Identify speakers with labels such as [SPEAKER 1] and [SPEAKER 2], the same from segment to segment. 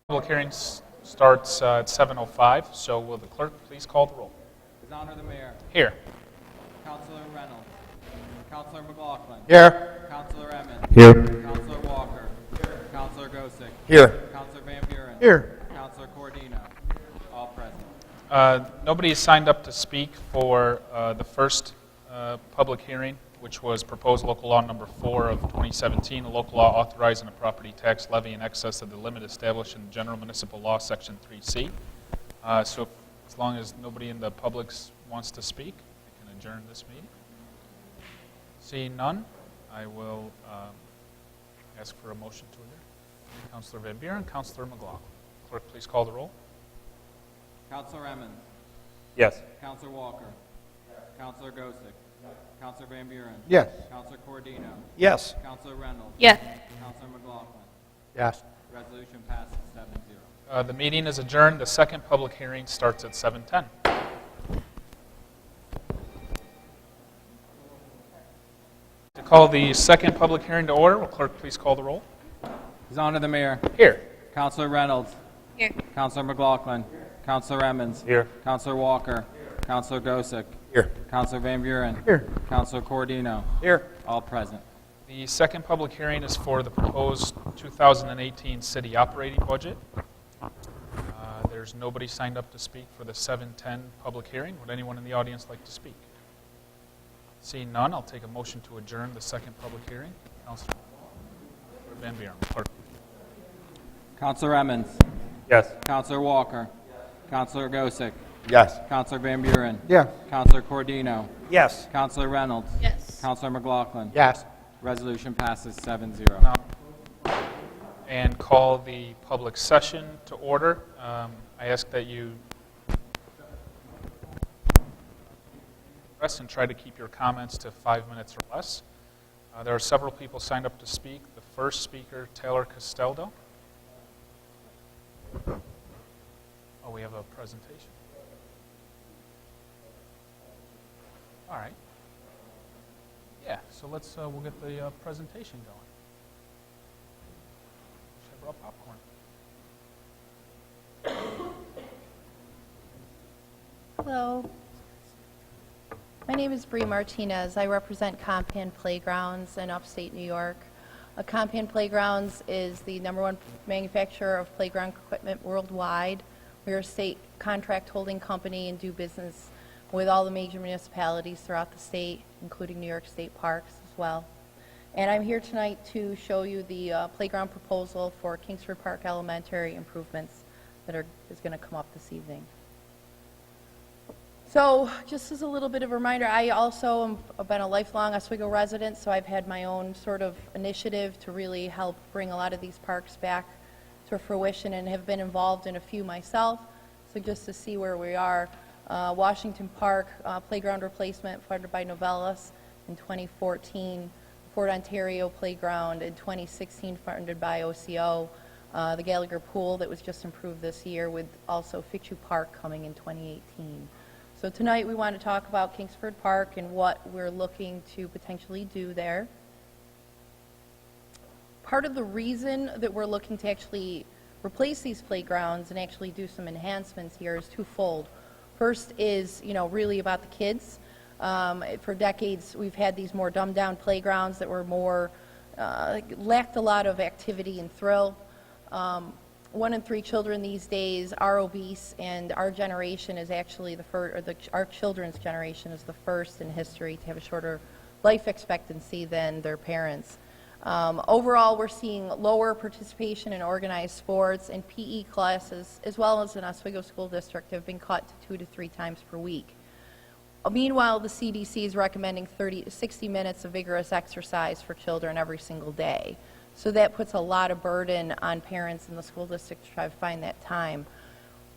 [SPEAKER 1] Public hearing starts at 7:05, so will the clerk please call the roll?
[SPEAKER 2] His Honor the Mayor.
[SPEAKER 1] Here.
[SPEAKER 2] Councilor Reynolds. Councilor McLaughlin.
[SPEAKER 3] Here.
[SPEAKER 2] Councilor Emmons.
[SPEAKER 3] Here.
[SPEAKER 2] Councilor Walker. Councilor Gosick.
[SPEAKER 3] Here.
[SPEAKER 2] Councilor Van Buren.
[SPEAKER 3] Here.
[SPEAKER 2] Councilor Cordino. All present.
[SPEAKER 1] Nobody signed up to speak for the first public hearing, which was proposed local law number 4 of 2017, a local law authorizing a property tax levy in excess of the limit established in general municipal law section 3C. So as long as nobody in the public wants to speak, I can adjourn this meeting. Seeing none, I will ask for a motion to adjourn. Councilor Van Buren, Councilor McLaughlin. Clerk, please call the roll.
[SPEAKER 2] Councilor Emmons.
[SPEAKER 3] Yes.
[SPEAKER 2] Councilor Walker. Councilor Gosick. Councilor Van Buren.
[SPEAKER 3] Yes.
[SPEAKER 2] Councilor Cordino.
[SPEAKER 3] Yes.
[SPEAKER 2] Councilor Reynolds.
[SPEAKER 4] Yes.
[SPEAKER 2] Councilor McLaughlin.
[SPEAKER 3] Yes.
[SPEAKER 2] Resolution passes 7-0.
[SPEAKER 1] The meeting is adjourned. The second public hearing starts at 7:10. To call the second public hearing to order, will clerk please call the roll?
[SPEAKER 2] His Honor the Mayor.
[SPEAKER 1] Here.
[SPEAKER 2] Councilor Reynolds.
[SPEAKER 4] Here.
[SPEAKER 2] Councilor McLaughlin. Councilor Emmons.
[SPEAKER 3] Here.
[SPEAKER 2] Councilor Walker. Councilor Gosick.
[SPEAKER 3] Here.
[SPEAKER 2] Councilor Van Buren.
[SPEAKER 3] Here.
[SPEAKER 2] Councilor Cordino.
[SPEAKER 3] Here.
[SPEAKER 2] All present.
[SPEAKER 1] The second public hearing is for the proposed 2018 city operating budget. There's nobody signed up to speak for the 7:10 public hearing. Would anyone in the audience like to speak? Seeing none, I'll take a motion to adjourn the second public hearing. Councilor Van Buren, clerk.
[SPEAKER 2] Councilor Emmons.
[SPEAKER 3] Yes.
[SPEAKER 2] Councilor Walker. Councilor Gosick.
[SPEAKER 3] Yes.
[SPEAKER 2] Councilor Van Buren.
[SPEAKER 3] Yeah.
[SPEAKER 2] Councilor Cordino.
[SPEAKER 3] Yes.
[SPEAKER 2] Councilor Reynolds.
[SPEAKER 4] Yes.
[SPEAKER 2] Councilor McLaughlin.
[SPEAKER 3] Yes.
[SPEAKER 2] Resolution passes 7-0.
[SPEAKER 1] And call the public session to order. I ask that you rest and try to keep your comments to 5 minutes or less. There are several people signed up to speak. The first speaker, Taylor Castaldo. Oh, we have a presentation. All right. Yeah, so we'll get the presentation going. Should I brought popcorn?
[SPEAKER 4] Hello. My name is Bree Martinez. I represent Compan Playgrounds in upstate New York. Compan Playgrounds is the #1 manufacturer of playground equipment worldwide. We're a state contract holding company and do business with all the major municipalities throughout the state, including New York State Parks as well. And I'm here tonight to show you the playground proposal for Kingsford Park Elementary improvements that is going to come up this evening. So just as a little bit of a reminder, I also have been a lifelong Oswego resident, so I've had my own sort of initiative to really help bring a lot of these parks back to fruition and have been involved in a few myself. So just to see where we are, Washington Park playground replacement funded by Novellus in 2014, Fort Ontario Playground in 2016 funded by OCO, the Gallagher Pool that was just improved this year with also Fichu Park coming in 2018. So tonight we want to talk about Kingsford Park and what we're looking to potentially do there. Part of the reason that we're looking to actually replace these playgrounds and actually do some enhancements here is twofold. First is, really about the kids. For decades, we've had these more dumbed-down playgrounds that were more, lacked a lot of activity and thrill. 1 in 3 children these days are obese, and our generation is actually the first, or our children's generation is the first in history to have a shorter life expectancy than their parents. Overall, we're seeing lower participation in organized sports, and PE classes, as well as in Oswego School District, have been cut to 2 to 3 times per week. Meanwhile, the CDC is recommending 30 to 60 minutes of vigorous exercise for children every single day. So that puts a lot of burden on parents in the school district to try to find that time.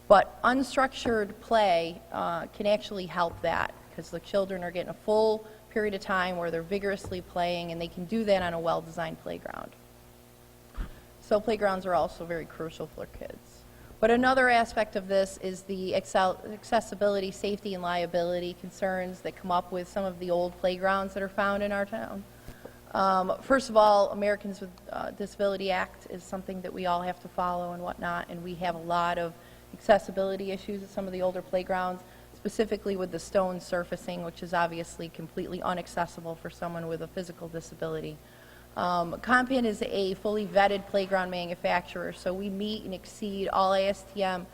[SPEAKER 4] But unstructured play can actually help that, because the children are getting a full period of time where they're vigorously playing, and they can do that on a well-designed playground. So playgrounds are also very crucial for kids. But another aspect of this is the accessibility, safety, and liability concerns that come up with some of the old playgrounds that are found in our town. First of all, Americans with Disability Act is something that we all have to follow and whatnot, and we have a lot of accessibility issues at some of the older playgrounds, specifically with the stone surfacing, which is obviously completely inaccessible for someone with a physical disability. Compion is a fully vetted playground manufacturer, so we meet and exceed all ASTM,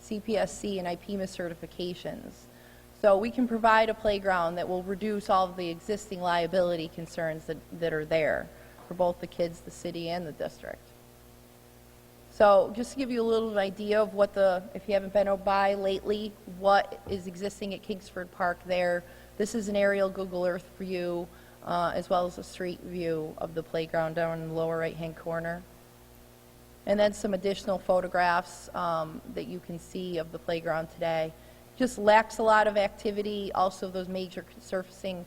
[SPEAKER 4] CPSC, and IPMA certifications. So we can provide a playground that will reduce all of the existing liability concerns that are there for both the kids, the city, and the district. So just to give you a little idea of what if you haven't been by lately, what is existing at Kingsford Park there. This is an aerial Google Earth view, as well as a street view of the playground down in the lower right-hand corner. And then some additional photographs that you can see of the playground today. Just lacks a lot of activity, also those major surfacing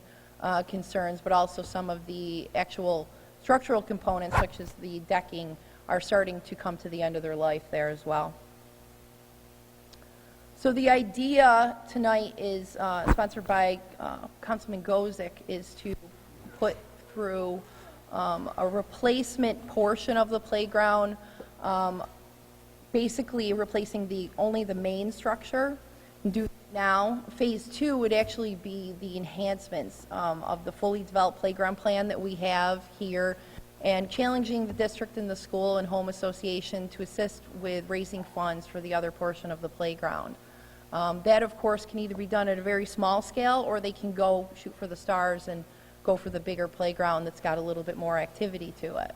[SPEAKER 4] concerns, but also some of the actual structural components, such as the decking, are starting to come to the end of their life there as well. So the idea tonight is, sponsored by Councilman Gozick, is to put through a replacement portion of the playground, basically replacing only the main structure. Now, phase 2 would actually be the enhancements of the fully developed playground plan that we have here, and challenging the district and the school and home association to assist with raising funds for the other portion of the playground. That, of course, can either be done at a very small scale, or they can go shoot for the stars and go for the bigger playground that's got a little bit more activity to it.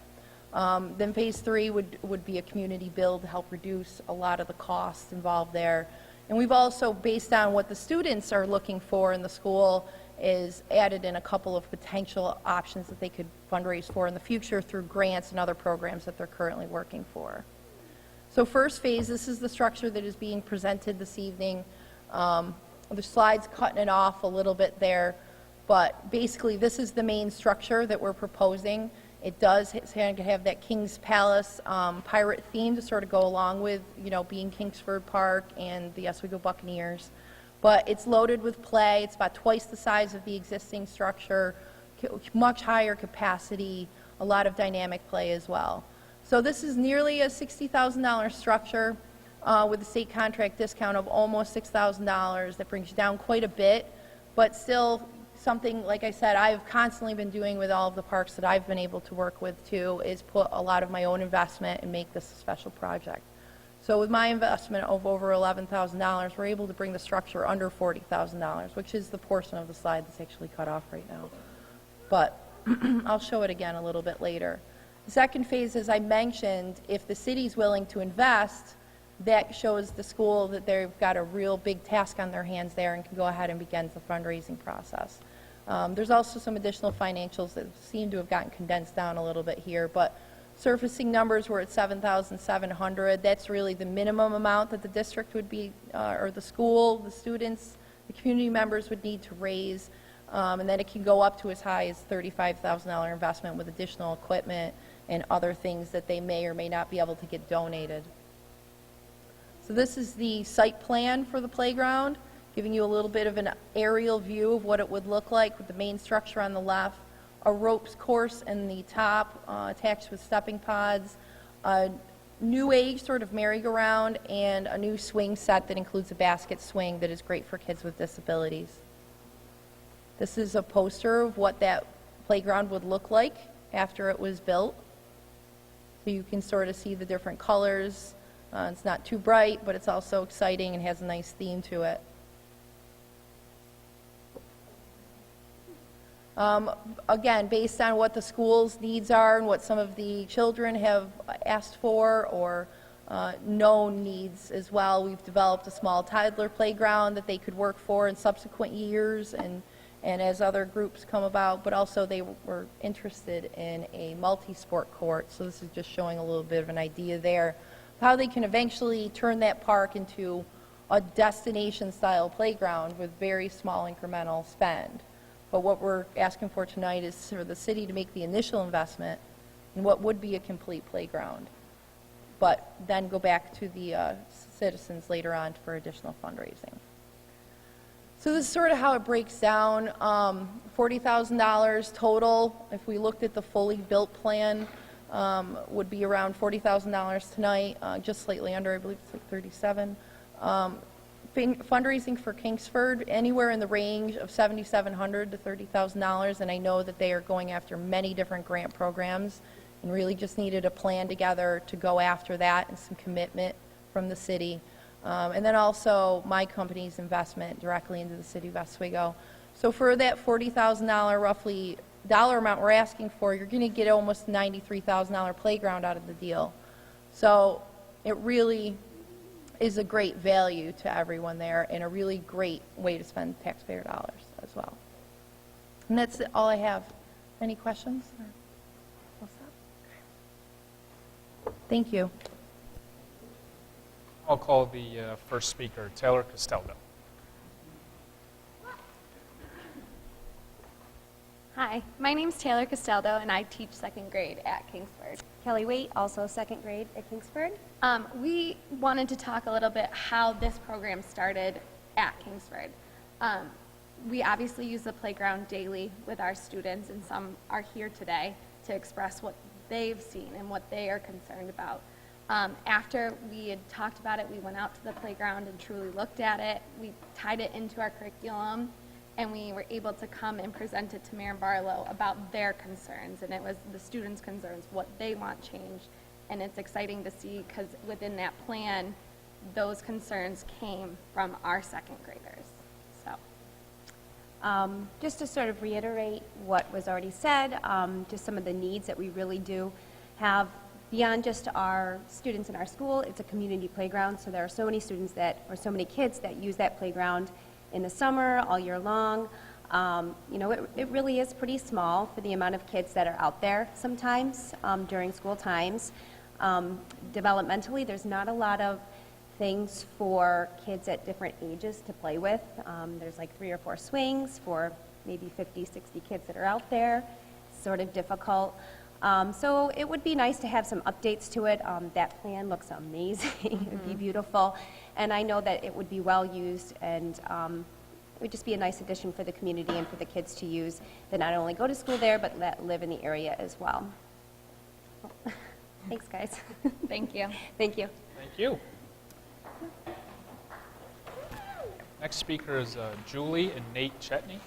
[SPEAKER 4] Then phase 3 would be a community build to help reduce a lot of the costs involved there. And we've also, based on what the students are looking for in the school, is added in a couple of potential options that they could fundraise for in the future through grants and other programs that they're currently working for. So first phase, this is the structure that is being presented this evening. The slide's cutting it off a little bit there, but basically this is the main structure that we're proposing. It does have that King's Palace pirate theme to sort of go along with, being Kingsford Park and the Oswego Buccaneers. But it's loaded with play. It's about twice the size of the existing structure, much higher capacity, a lot of dynamic play as well. So this is nearly a $60,000 structure with a state contract discount of almost $6,000. That brings you down quite a bit, but still something, like I said, I've constantly been doing with all of the parks that I've been able to work with too, is put a lot of my own investment and make this a special project. So with my investment of over $11,000, we're able to bring the structure under $40,000, which is the portion of the slide that's actually cut off right now. But I'll show it again a little bit later. The second phase, as I mentioned, if the city's willing to invest, that shows the school that they've got a real big task on their hands there and can go ahead and begin the fundraising process. There's also some additional financials that seem to have gotten condensed down a little bit here, but surfacing numbers were at $7,700. That's really the minimum amount that the district would be, or the school, the students, the community members would need to raise, and then it can go up to as high as $35,000 investment with additional equipment and other things that they may or may not be able to get donated. So this is the site plan for the playground, giving you a little bit of an aerial view of what it would look like with the main structure on the left, a ropes course in the top attached with stepping pods, a new age sort of merry-go-round, and a new swing set that includes a basket swing that is great for kids with disabilities. This is a poster of what that playground would look like after it was built. So you can sort of see the different colors. It's not too bright, but it's also exciting and has a nice theme to it. Again, based on what the school's needs are and what some of the children have asked for or known needs as well, we've developed a small toddler playground that they could work for in subsequent years and as other groups come about, but also they were interested in a multi-sport court, so this is just showing a little bit of an idea there, how they can eventually turn that park into a destination-style playground with very small incremental spend. But what we're asking for tonight is for the city to make the initial investment in what would be a complete playground, but then go back to the citizens later on for additional fundraising. So this is sort of how it breaks down. $40,000 total. If we looked at the fully built plan, would be around $40,000 tonight, just slightly under, I believe it's like 37. Fundraising for Kingsford, anywhere in the range of $7,700 to $30,000, and I know that they are going after many different grant programs and really just needed a plan together to go after that and some commitment from the city. And then also my company's investment directly into the city of Oswego. So for that $40,000 roughly dollar amount we're asking for, you're going to get almost $93,000 playground out of the deal. So it really is a great value to everyone there and a really great way to spend taxpayer dollars as well. And that's all I have. Any questions? What's up? Thank you.
[SPEAKER 1] I'll call the first speaker, Taylor Castaldo.
[SPEAKER 5] Hi, my name's Taylor Castaldo, and I teach second grade at Kingsford.
[SPEAKER 6] Kelly Waite, also second grade at Kingsford.
[SPEAKER 5] We wanted to talk a little bit how this program started at Kingsford. We obviously use the playground daily with our students, and some are here today to express what they've seen and what they are concerned about. After we had talked about it, we went out to the playground and truly looked at it. We tied it into our curriculum, and we were able to come and present it to Mayor Barlow about their concerns, and it was the students' concerns, what they want changed. And it's exciting to see, because within that plan, those concerns came from our second graders. So,
[SPEAKER 6] Just to sort of reiterate what was already said, just some of the needs that we really do have beyond just our students in our school. It's a community playground, so there are so many students that, or so many kids that use that playground in the summer, all year long. It really is pretty small for the amount of kids that are out there sometimes during school times. Developmentally, there's not a lot of things for kids at different ages to play with. There's like 3 or 4 swings for maybe 50, 60 kids that are out there. Sort of difficult. So it would be nice to have some updates to it. That plan looks amazing. It would be beautiful. And I know that it would be well used, and it would just be a nice addition for the community and for the kids to use that not only go to school there, but that live in the area as well. Thanks, guys.
[SPEAKER 5] thank you.
[SPEAKER 6] Thank you.
[SPEAKER 1] Thank you. Next speaker is Julie and Nate Chetney.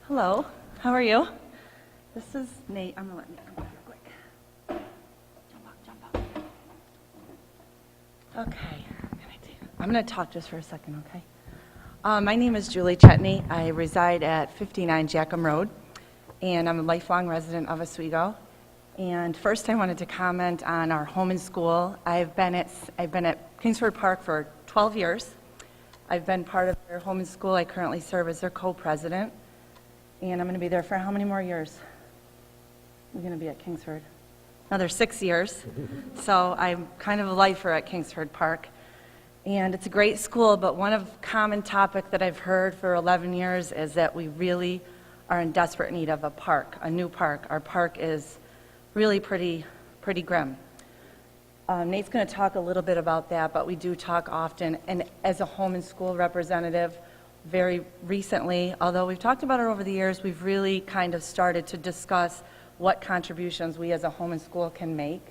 [SPEAKER 7] Hello, how are you? This is Nate. I'm going to let Nate come up here quick. Jump up. Okay. I'm going to talk just for a second, okay? My name is Julie Chetney. I reside at 59 Jackham Road, and I'm a lifelong resident of Oswego. And first, I wanted to comment on our home and school. I've been at Kingsford Park for 12 years. I've been part of their home and school. I currently serve as their co-president. And I'm going to be there for how many more years? I'm going to be at Kingsford. Another 6 years. So I'm kind of a lifer at Kingsford Park. And it's a great school, but one of common topic that I've heard for 11 years is that we really are in desperate need of a park, a new park. Our park is really pretty grim. Nate's going to talk a little bit about that, but we do talk often. And as a home and school representative, very recently, although we've talked about it over the years, we've really kind of started to discuss what contributions we as a home and school can make.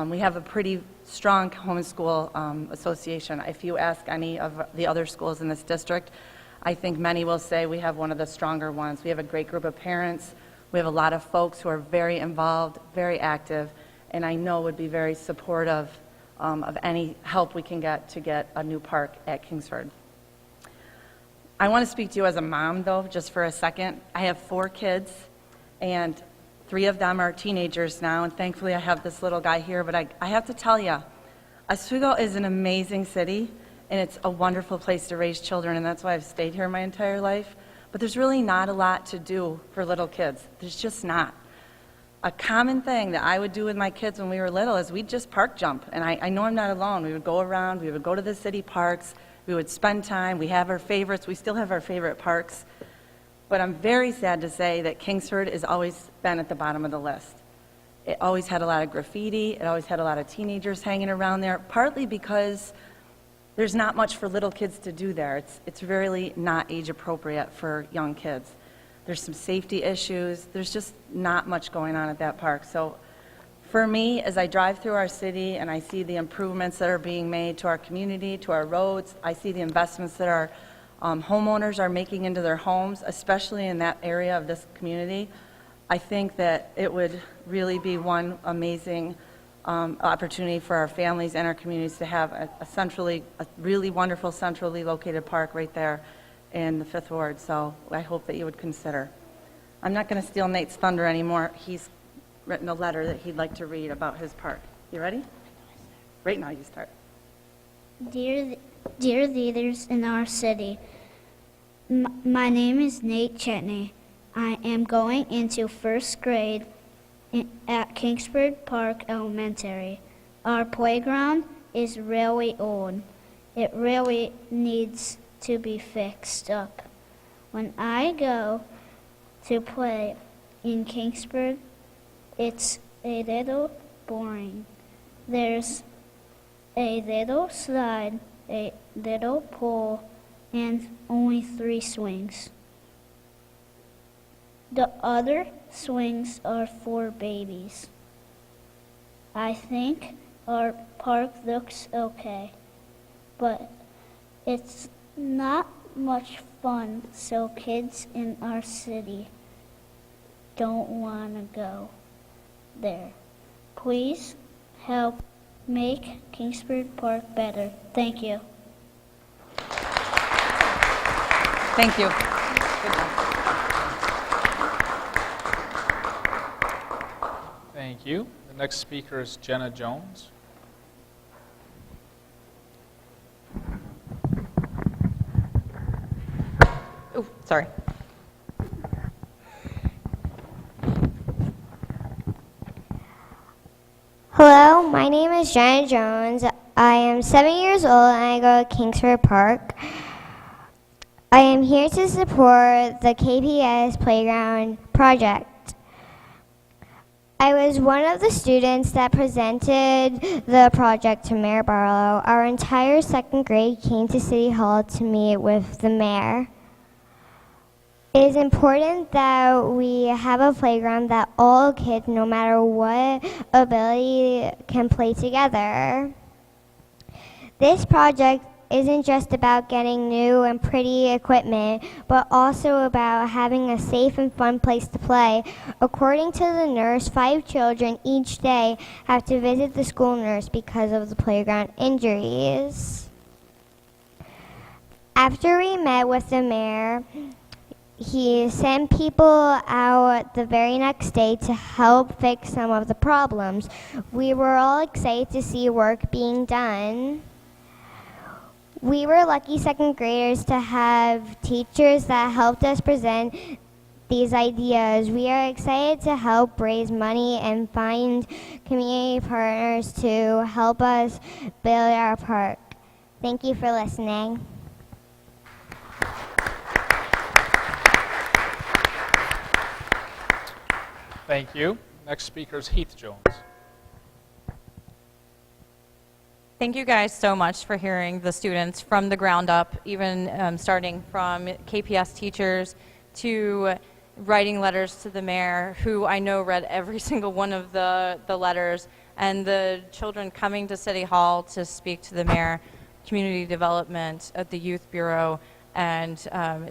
[SPEAKER 7] We have a pretty strong home and school association. If you ask any of the other schools in this district, I think many will say we have one of the stronger ones. We have a great group of parents. We have a lot of folks who are very involved, very active, and I know would be very supportive of any help we can get to get a new park at Kingsford. I want to speak to you as a mom, though, just for a second. I have 4 kids, and 3 of them are teenagers now, and thankfully I have this little guy here, but I have to tell you, Oswego is an amazing city, and it's a wonderful place to raise children, and that's why I've stayed here my entire life. But there's really not a lot to do for little kids. There's just not. A common thing that I would do with my kids when we were little is we'd just park jump, and I know I'm not alone. We would go around, we would go to the city parks, we would spend time, we have our favorites, we still have our favorite parks. But I'm very sad to say that Kingsford has always been at the bottom of the list. It always had a lot of graffiti. It always had a lot of teenagers hanging around there, partly because there's not much for little kids to do there. It's really not age appropriate for young kids. There's some safety issues. There's just not much going on at that park. So for me, as I drive through our city and I see the improvements that are being made to our community, to our roads, I see the investments that our homeowners are making into their homes, especially in that area of this community, I think that it would really be one amazing opportunity for our families and our communities to have a really wonderful centrally located park right there in the Fifth Ward. So I hope that you would consider. I'm not going to steal Nate's thunder anymore. He's written a letter that he'd like to read about his park. You ready? Right now you start.
[SPEAKER 8] Dear leaders in our city, my name is Nate Chetney. I am going into first grade at Kingsford Park Elementary. Our playground is really old. It really needs to be fixed up. When I go to play in Kingsford, it's a little boring. There's a little slide, a little pool, and only 3 swings. The other swings are for babies. I think our park looks okay, but it's not much fun, so kids in our city don't want to go there. Please help make Kingsford Park better. Thank you.
[SPEAKER 7] Thank you.
[SPEAKER 1] Thank you. The next speaker is Jenna Jones.
[SPEAKER 9] Oh, sorry.
[SPEAKER 10] Hello, my name is Jenna Jones. I am 7 years old and I go to Kingsford Park. I am here to support the KPS Playground project. I was one of the students that presented the project to Mayor Barlow. Our entire second grade came to City Hall to meet with the mayor. It is important that we have a playground that all kids, no matter what ability, can play together. This project isn't just about getting new and pretty equipment, but also about having a safe and fun place to play. According to the nurse, 5 children each day have to visit the school nurse because of the playground injuries. After we met with the mayor, he sent people out the very next day to help fix some of the problems. We were all excited to see work being done. We were lucky second graders to have teachers that helped us present these ideas. We are excited to help raise money and find community partners to help us build our park. Thank you for listening.
[SPEAKER 1] Thank you. Next speaker is Heath Jones.
[SPEAKER 9] Thank you guys so much for hearing the students from the ground up, even starting from KPS teachers to writing letters to the mayor, who I know read every single one of the letters, and the children coming to City Hall to speak to the mayor, community development at the Youth Bureau, and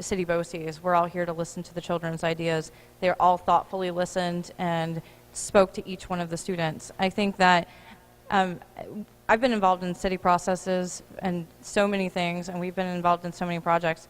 [SPEAKER 9] City BOCES. We're all here to listen to the children's ideas. They're all thoughtfully listened and spoke to each one of the students. I think that I've been involved in city processes and so many things, and we've been involved in so many projects,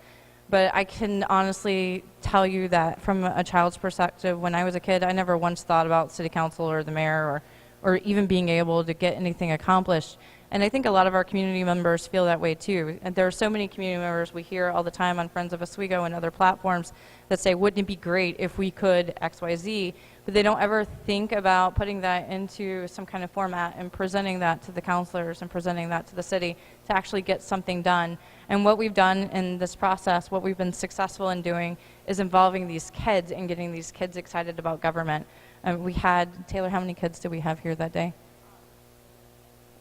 [SPEAKER 9] but I can honestly tell you that from a child's perspective, when I was a kid, I never once thought about city council or the mayor or even being able to get anything accomplished. And I think a lot of our community members feel that way too. And there are so many community members we hear all the time on Friends of Oswego and other platforms that say, wouldn't it be great if we could XYZ? But they don't ever think about putting that into some kind of format and presenting that to the counselors and presenting that to the city to actually get something done. And what we've done in this process, what we've been successful in doing, is involving these kids and getting these kids excited about government. We had, Taylor, how many kids did we have here that day?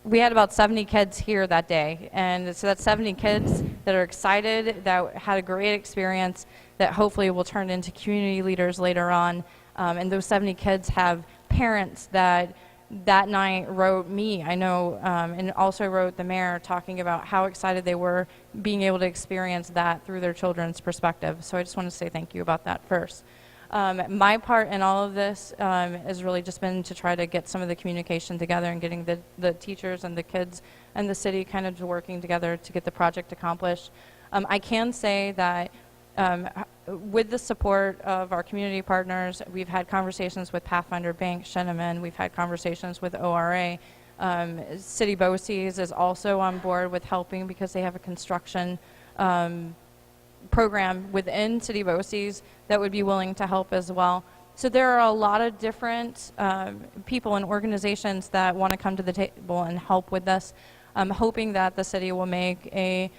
[SPEAKER 9] We had about 70 kids here that day, and so that's 70 kids that are excited, that had a great experience, that hopefully will turn into community leaders later on. And those 70 kids have parents that night wrote me, I know, and also wrote the mayor, talking about how excited they were being able to experience that through their children's perspective. So I just want to say thank you about that first. My part in all of this has really just been to try to get some of the communication together and getting the teachers and the kids and the city kind of working together to get the project accomplished. I can say that with the support of our community partners, we've had conversations with Pathfinder Bank, Sheneman, we've had conversations with ORA. City BOCES is also on board with helping because they have a construction program within City BOCES that would be willing to help as well. So there are a lot of different people and organizations that want to come to the table and help with this. I'm hoping that the city will make a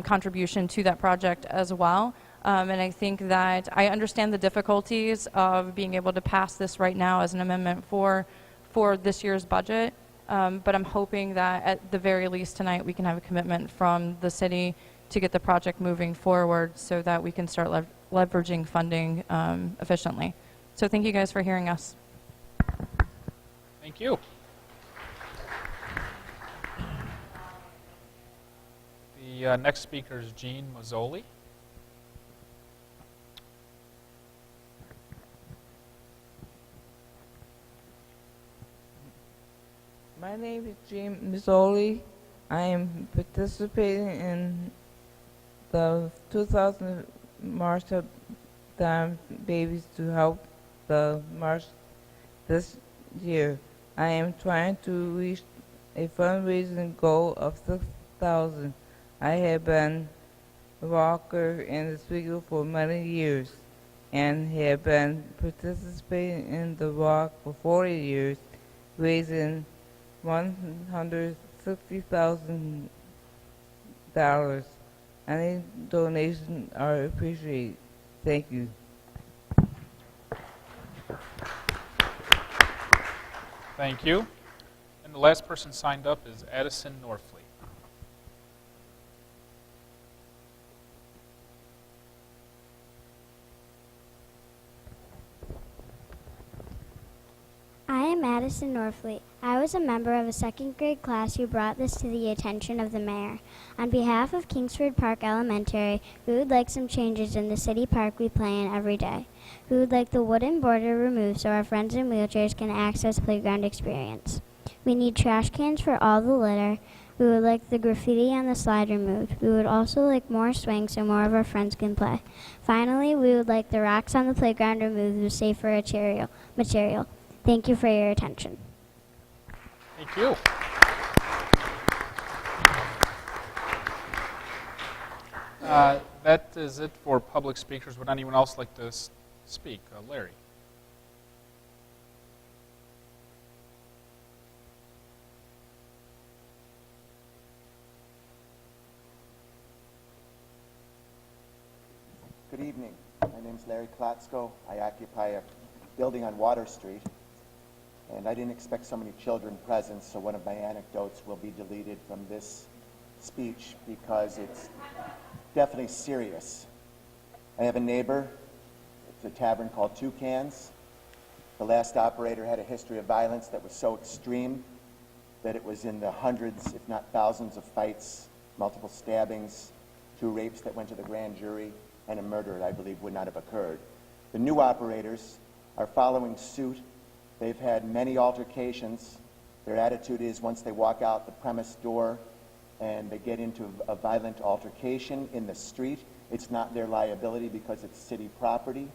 [SPEAKER 9] contribution to that project as well. And I think that I understand the difficulties of being able to pass this right now as an amendment for this year's budget. But I'm hoping that at the very least tonight we can have a commitment from the city to get the project moving forward so that we can start leveraging funding efficiently. So thank you guys for hearing us.
[SPEAKER 1] Thank you. The next speaker is Jean Mazzoli.
[SPEAKER 11] My name is Jean Mazzoli. I am participating in the 2000 March of Dime Babies to help the march this year. I am trying to reach a fundraising goal of $6,000. I have been a walker in Oswego for many years and have been participating in the walk for 40 years, raising $160,000. Any donations are appreciated. Thank you.
[SPEAKER 1] Thank you. And the last person signed up is Addison Norfleet.
[SPEAKER 8] I am Addison Norfleet. I was a member of a second grade class who brought this to the attention of the mayor. On behalf of Kingsford Park Elementary, we would like some changes in the city park we play in every day. We would like the wooden border removed so our friends in wheelchairs can access playground experience. We need trash cans for all the litter. We would like the graffiti on the slide removed. We would also like more swings so more of our friends can play. Finally, we would like the rocks on the playground removed with safer material. Thank you for your attention.
[SPEAKER 1] Thank you. That is it for public speakers. Would anyone else like to speak? Larry.
[SPEAKER 12] Good evening. My name is Larry Klotzko. I occupy a building on Water Street. And I didn't expect so many children present, so one of my anecdotes will be deleted from this speech because it's definitely serious. I have a neighbor. It's a tavern called Toucans. The last operator had a history of violence that was so extreme that it was in the hundreds, if not thousands, of fights, multiple stabbings, 2 rapes that went to the grand jury, and a murder that I believe would not have occurred. The new operators are following suit. They've had many altercations. Their attitude is once they walk out the premise door and they get into a violent altercation in the street, it's not their liability because it's city property.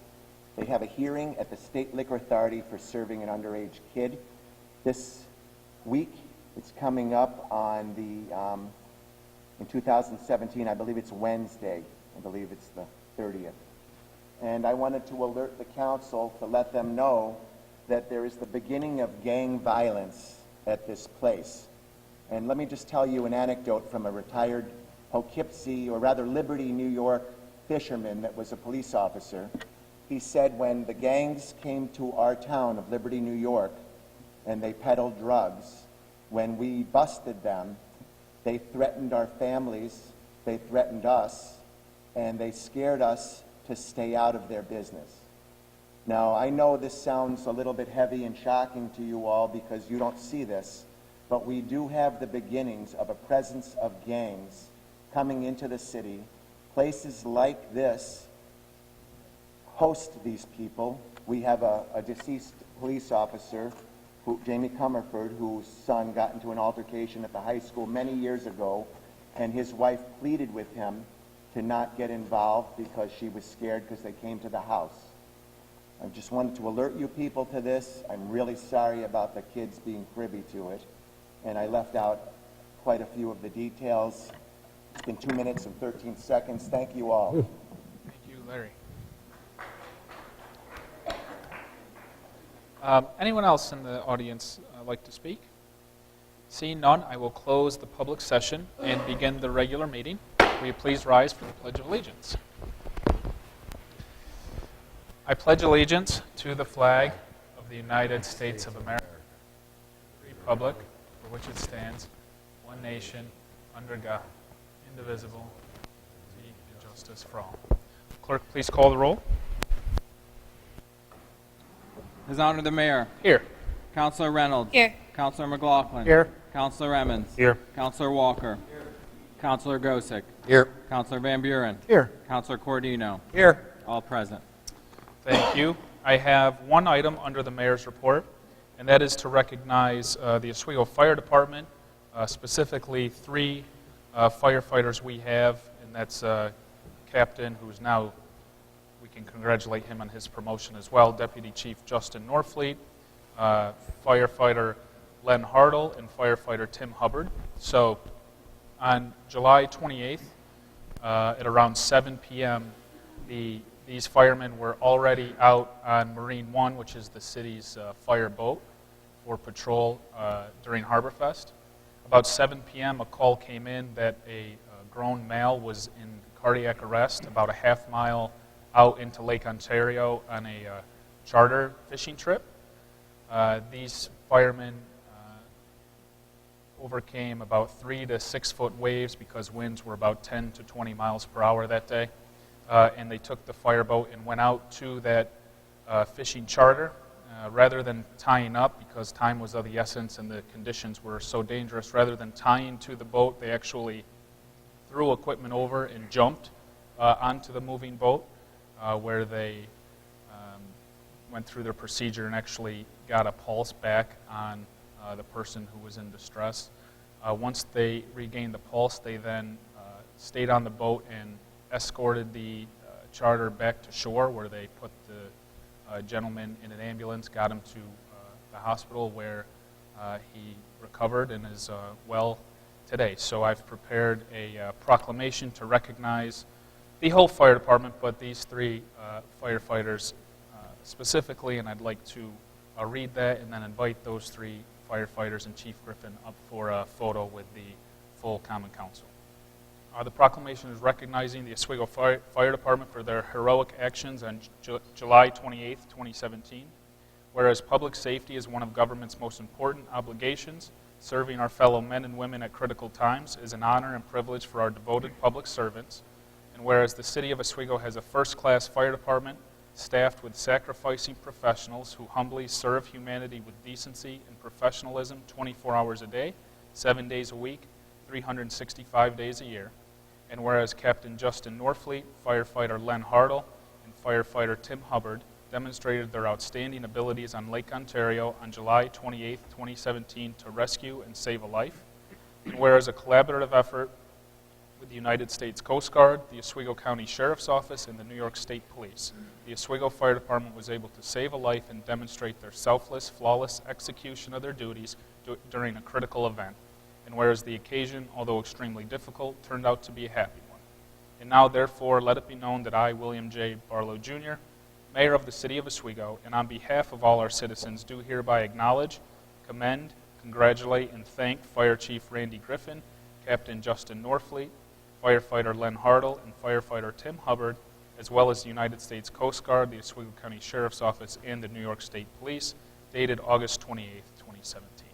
[SPEAKER 12] They have a hearing at the State Liquor Authority for serving an underage kid this week. It's coming up on in 2017, I believe it's Wednesday. I believe it's the 30th. And I wanted to alert the council to let them know that there is the beginning of gang violence at this place. And let me just tell you an anecdote from a retired Poughkeepsie, or rather Liberty, New York fisherman that was a police officer. He said when the gangs came to our town of Liberty, New York, and they peddled drugs, when we busted them, they threatened our families, they threatened us, and they scared us to stay out of their business. Now, I know this sounds a little bit heavy and shocking to you all because you don't see this, but we do have the beginnings of a presence of gangs coming into the city. Places like this host these people. We have a deceased police officer, Jamie Comerford, whose son got into an altercation at the high school many years ago, and his wife pleaded with him to not get involved because she was scared because they came to the house. I just wanted to alert you people to this. I'm really sorry about the kids being privy to it, and I left out quite a few of the details. It's been 2 minutes and 13 seconds. Thank you all.
[SPEAKER 1] Thank you, Larry. Anyone else in the audience like to speak? Seeing none, I will close the public session and begin the regular meeting. Will you please rise for the Pledge of Allegiance? I pledge allegiance to the flag of the United States of America, the republic for which it stands, one nation, under God, indivisible, with liberty and justice for all. Clerk, please call the roll.
[SPEAKER 2] His Honor the Mayor.
[SPEAKER 1] Here.
[SPEAKER 2] Councilor Reynolds.
[SPEAKER 5] Here.
[SPEAKER 2] Councilor McLaughlin.
[SPEAKER 3] Here.
[SPEAKER 2] Councilor Emmons.
[SPEAKER 3] Here.
[SPEAKER 2] Councilor Walker. Here. Councilor Gosick.
[SPEAKER 3] Here.
[SPEAKER 2] Councilor Van Buren.
[SPEAKER 3] Here.
[SPEAKER 2] Councilor Cordino.
[SPEAKER 3] Here.
[SPEAKER 2] All present.
[SPEAKER 1] Thank you. I have one item under the mayor's report, and that is to recognize the Oswego Fire Department, specifically 3 firefighters we have, and that's Captain, who's now, we can congratulate him on his promotion as well, Deputy Chief Justin Norfleet, firefighter Len Hartle, and firefighter Tim Hubbard. So on July 28th, at around 7 p.m., these firemen were already out on Marine One, which is the city's fire boat, for patrol during Harborfest. About 7 p.m., a call came in that a grown male was in cardiac arrest about a half mile out into Lake Ontario on a charter fishing trip. These firemen overcame about 3 to 6 foot waves because winds were about 10 to 20 miles per hour that day. And they took the fireboat and went out to that fishing charter. Rather than tying up, because time was of the essence and the conditions were so dangerous, rather than tying to the boat, they actually threw equipment over and jumped onto the moving boat, where they went through their procedure and actually got a pulse back on the person who was in distress. Once they regained the pulse, they then stayed on the boat and escorted the charter back to shore, where they put the gentleman in an ambulance, got him to the hospital where he recovered and is well today. So I've prepared a proclamation to recognize the whole fire department, but these 3 firefighters specifically, and I'd like to read that and then invite those 3 firefighters and Chief Griffin up for a photo with the full Common Council. The proclamation is recognizing the Oswego Fire Department for their heroic actions on July 28, 2017. Whereas public safety is one of government's most important obligations, serving our fellow men and women at critical times is an honor and privilege for our devoted public servants. And whereas the city of Oswego has a first-class fire department staffed with sacrificing professionals who humbly serve humanity with decency and professionalism 24 hours a day, 7 days a week, 365 days a year. And whereas Captain Justin Norfleet, firefighter Len Hartle, and firefighter Tim Hubbard demonstrated their outstanding abilities on Lake Ontario on July 28, 2017 to rescue and save a life. And whereas a collaborative effort with the United States Coast Guard, the Oswego County Sheriff's Office, and the New York State Police, the Oswego Fire Department was able to save a life and demonstrate their selfless, flawless execution of their duties during a critical event. And whereas the occasion, although extremely difficult, turned out to be a happy one. And now, therefore, let it be known that I, William J. Barlow, Jr., Mayor of the City of Oswego, and on behalf of all our citizens, do hereby acknowledge, commend, congratulate, and thank Fire Chief Randy Griffin, Captain Justin Norfleet, firefighter Len Hartle, and firefighter Tim Hubbard, as well as the United States Coast Guard, the Oswego County Sheriff's Office, and the New York State Police, dated August 28, 2017.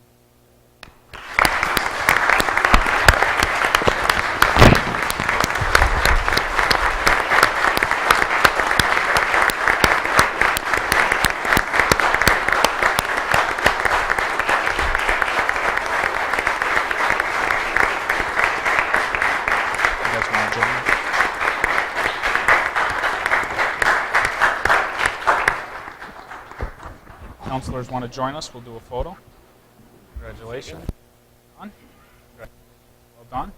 [SPEAKER 1] You guys wanna join me? Counselors want to join us, we'll do a photo. Congratulations. Done. Well done.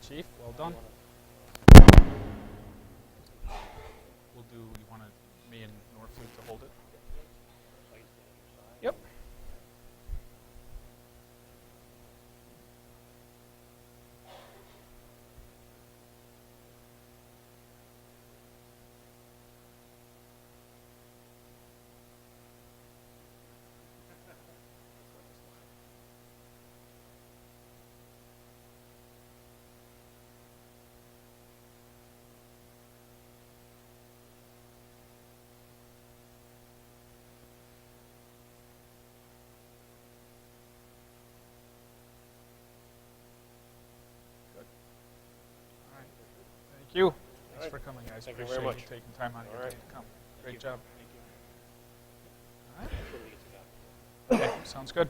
[SPEAKER 1] Chief, well done. We'll do, you want me and Norfleet to hold it? Yep. Thank you. Thanks for coming, guys.
[SPEAKER 3] Thank you
[SPEAKER 1] Appreciate
[SPEAKER 3] very much.
[SPEAKER 1] you taking time out of your day to come. Great job. All right. Okay, sounds good.